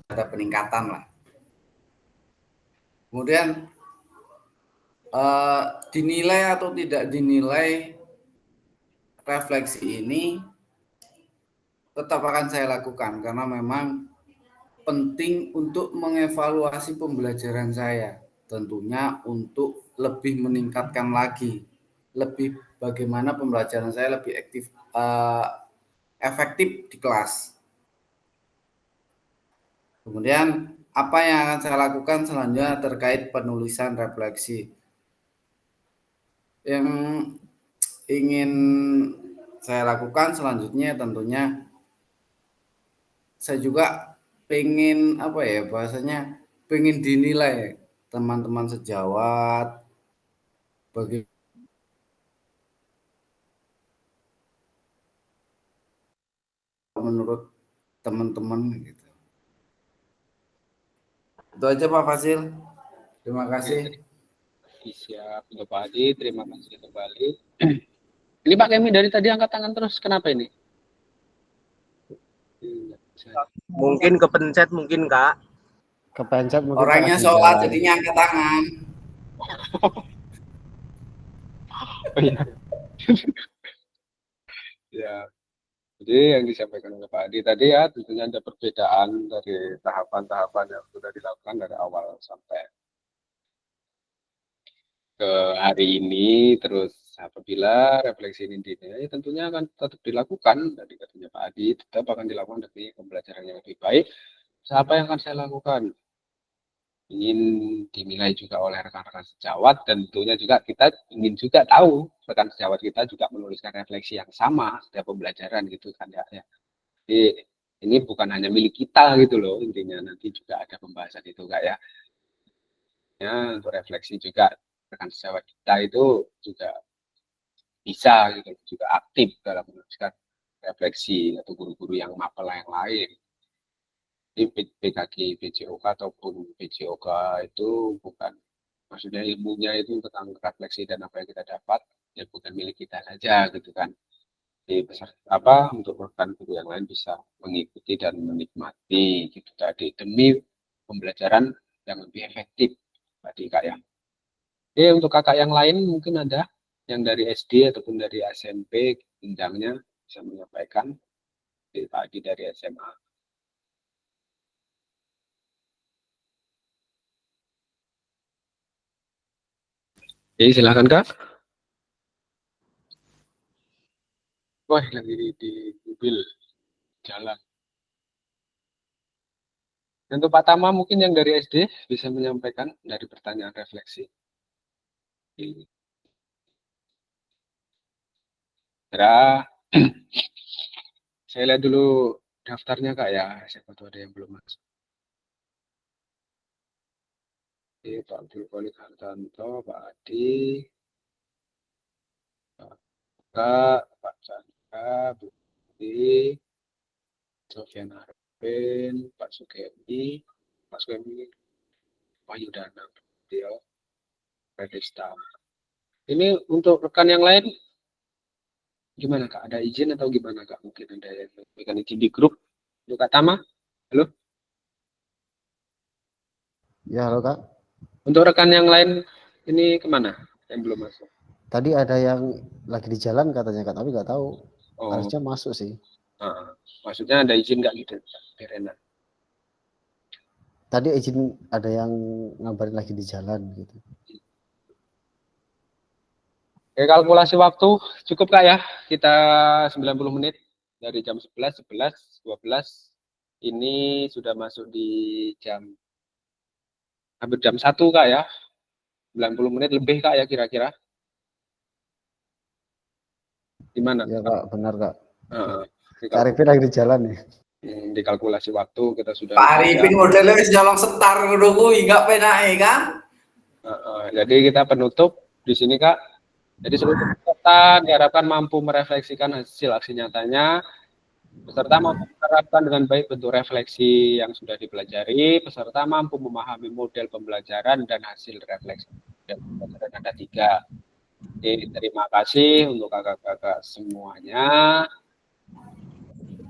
[SPEAKER 6] ada peningkatan lah. Kemudian dinilai atau tidak dinilai refleksi ini tetap akan saya lakukan karena memang penting untuk mengevaluasi pembelajaran saya, tentunya untuk lebih meningkatkan lagi, lebih bagaimana pembelajaran saya lebih efektif di kelas. Kemudian apa yang akan saya lakukan selanjutnya terkait penulisan refleksi. Yang ingin saya lakukan selanjutnya tentunya saya juga pengen bahasanya pengen dinilai teman-teman sejawat menurut teman-teman gitu. Itu aja Pak Fasil. Terima kasih.
[SPEAKER 1] Siap untuk Pak Adi, terima kasih kembali. Ini Pak Kemi dari tadi angkat tangan terus, kenapa ini?
[SPEAKER 9] Mungkin kepencet mungkin Kak.
[SPEAKER 8] Kepencet mungkin
[SPEAKER 6] Orangnya
[SPEAKER 8] Pak lagi
[SPEAKER 6] sholat
[SPEAKER 8] jalan.
[SPEAKER 6] jadinya angkat tangan.
[SPEAKER 1] Oh iya. Ya, jadi yang disampaikan oleh Pak Adi tadi ya tentunya ada perbedaan dari tahapan-tahapan yang sudah dilakukan dari awal sampai ke hari ini. Terus apabila refleksi ini dinilai, tentunya akan tetap dilakukan. Tadi katanya Pak Adi, tetap akan dilakukan demi pembelajaran yang lebih baik. Apa yang akan saya lakukan? Ingin dinilai juga oleh rekan-rekan sejawat, dan tentunya juga kita ingin juga tahu rekan sejawat kita juga menuliskan refleksi yang sama setiap pembelajaran gitu kan ya. Jadi ini bukan hanya milik kita gitu loh, intinya nanti juga ada pembahasan itu Kak ya. Ya, untuk refleksi juga rekan sejawat kita itu juga bisa gitu, juga aktif dalam menuliskan refleksi, atau guru-guru yang mapel yang lain. Di PKG PJOK ataupun PJOK itu bukan, maksudnya ilmunya itu tentang refleksi dan apa yang kita dapat ya bukan milik kita saja gitu kan. Di peserta untuk rekan guru yang lain bisa mengikuti dan menikmati gitu tadi demi pembelajaran yang lebih efektif tadi Kak ya. Oke, untuk kakak yang lain mungkin ada yang dari SD ataupun dari SMP jenjangnya bisa menyampaikan. Tadi dari SMA. Oke, silakan Kak. Wah, lagi di mobil jalan. Untuk Pak Tama mungkin yang dari SD bisa menyampaikan dari pertanyaan refleksi. Kira saya lihat dulu daftarnya Kak ya, siapa tahu ada yang belum masuk. Oke, Pak Abdul Qolik Hartanto, Pak Adi, Pak Chandra, Bu Adi, Sofian Arifin, Pak Sukemi, Pak Yudana, Tio, Redista. Ini untuk rekan yang lain gimana Kak? Ada izin atau gimana Kak? Mungkin ada yang memberikan izin di grup. Untuk Kak Tama, halo?
[SPEAKER 8] Ya, halo Kak.
[SPEAKER 1] Untuk rekan yang lain ini kemana? Yang belum masuk?
[SPEAKER 8] Tadi ada yang lagi di jalan katanya Kak, tapi nggak tahu.
[SPEAKER 1] Oh,
[SPEAKER 8] Harusnya masuk sih.
[SPEAKER 1] maksudnya ada izin nggak gitu, Rena?
[SPEAKER 8] Tadi izin ada yang ngabarin lagi di jalan gitu.
[SPEAKER 1] Oke, kalkulasi waktu cukup Kak ya. Kita 90 menit dari jam 11, 11, 12. Ini sudah masuk di hampir jam 1 Kak ya. 90 menit lebih Kak ya kira-kira. Gimana?
[SPEAKER 8] Ya Kak, benar Kak.
[SPEAKER 1] Kak
[SPEAKER 8] Arifin lagi di jalan nih.
[SPEAKER 1] Di kalkulasi waktu kita sudah.
[SPEAKER 3] Pak Arifin modelnya wis nyolong setar ngono kuwi enggak penake kan?
[SPEAKER 1] Jadi kita penutup di sini Kak. Jadi seluruh peserta diharapkan mampu merefleksikan hasil aksi nyatanya. Peserta mampu menerapkan dengan baik bentuk refleksi yang sudah dipelajari. Peserta mampu memahami model pembelajaran dan hasil refleksi. Dan pembelajaran ada 3. Oke, terima kasih untuk kakak-kakak semuanya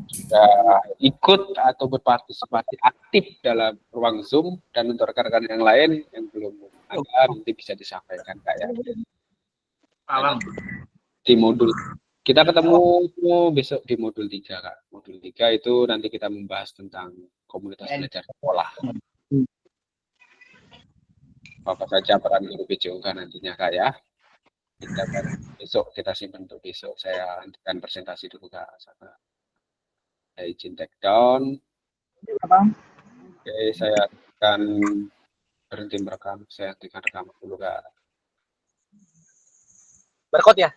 [SPEAKER 1] sudah ikut atau berpartisipasi aktif dalam ruang Zoom, dan untuk rekan-rekan yang lain yang belum ada nanti bisa disampaikan Kak ya. Di modul kita ketemu besok di modul 3 Kak. Modul 3 itu nanti kita membahas tentang komunitas belajar sekolah. Apa saja peran guru PJOK nantinya Kak ya. Kita besok kita simpan untuk besok. Saya hentikan presentasi dulu Kak. Saya izin take down. Oke, saya akan berhenti merekam. Saya hentikan rekam dulu Kak.
[SPEAKER 9] Berkot ya.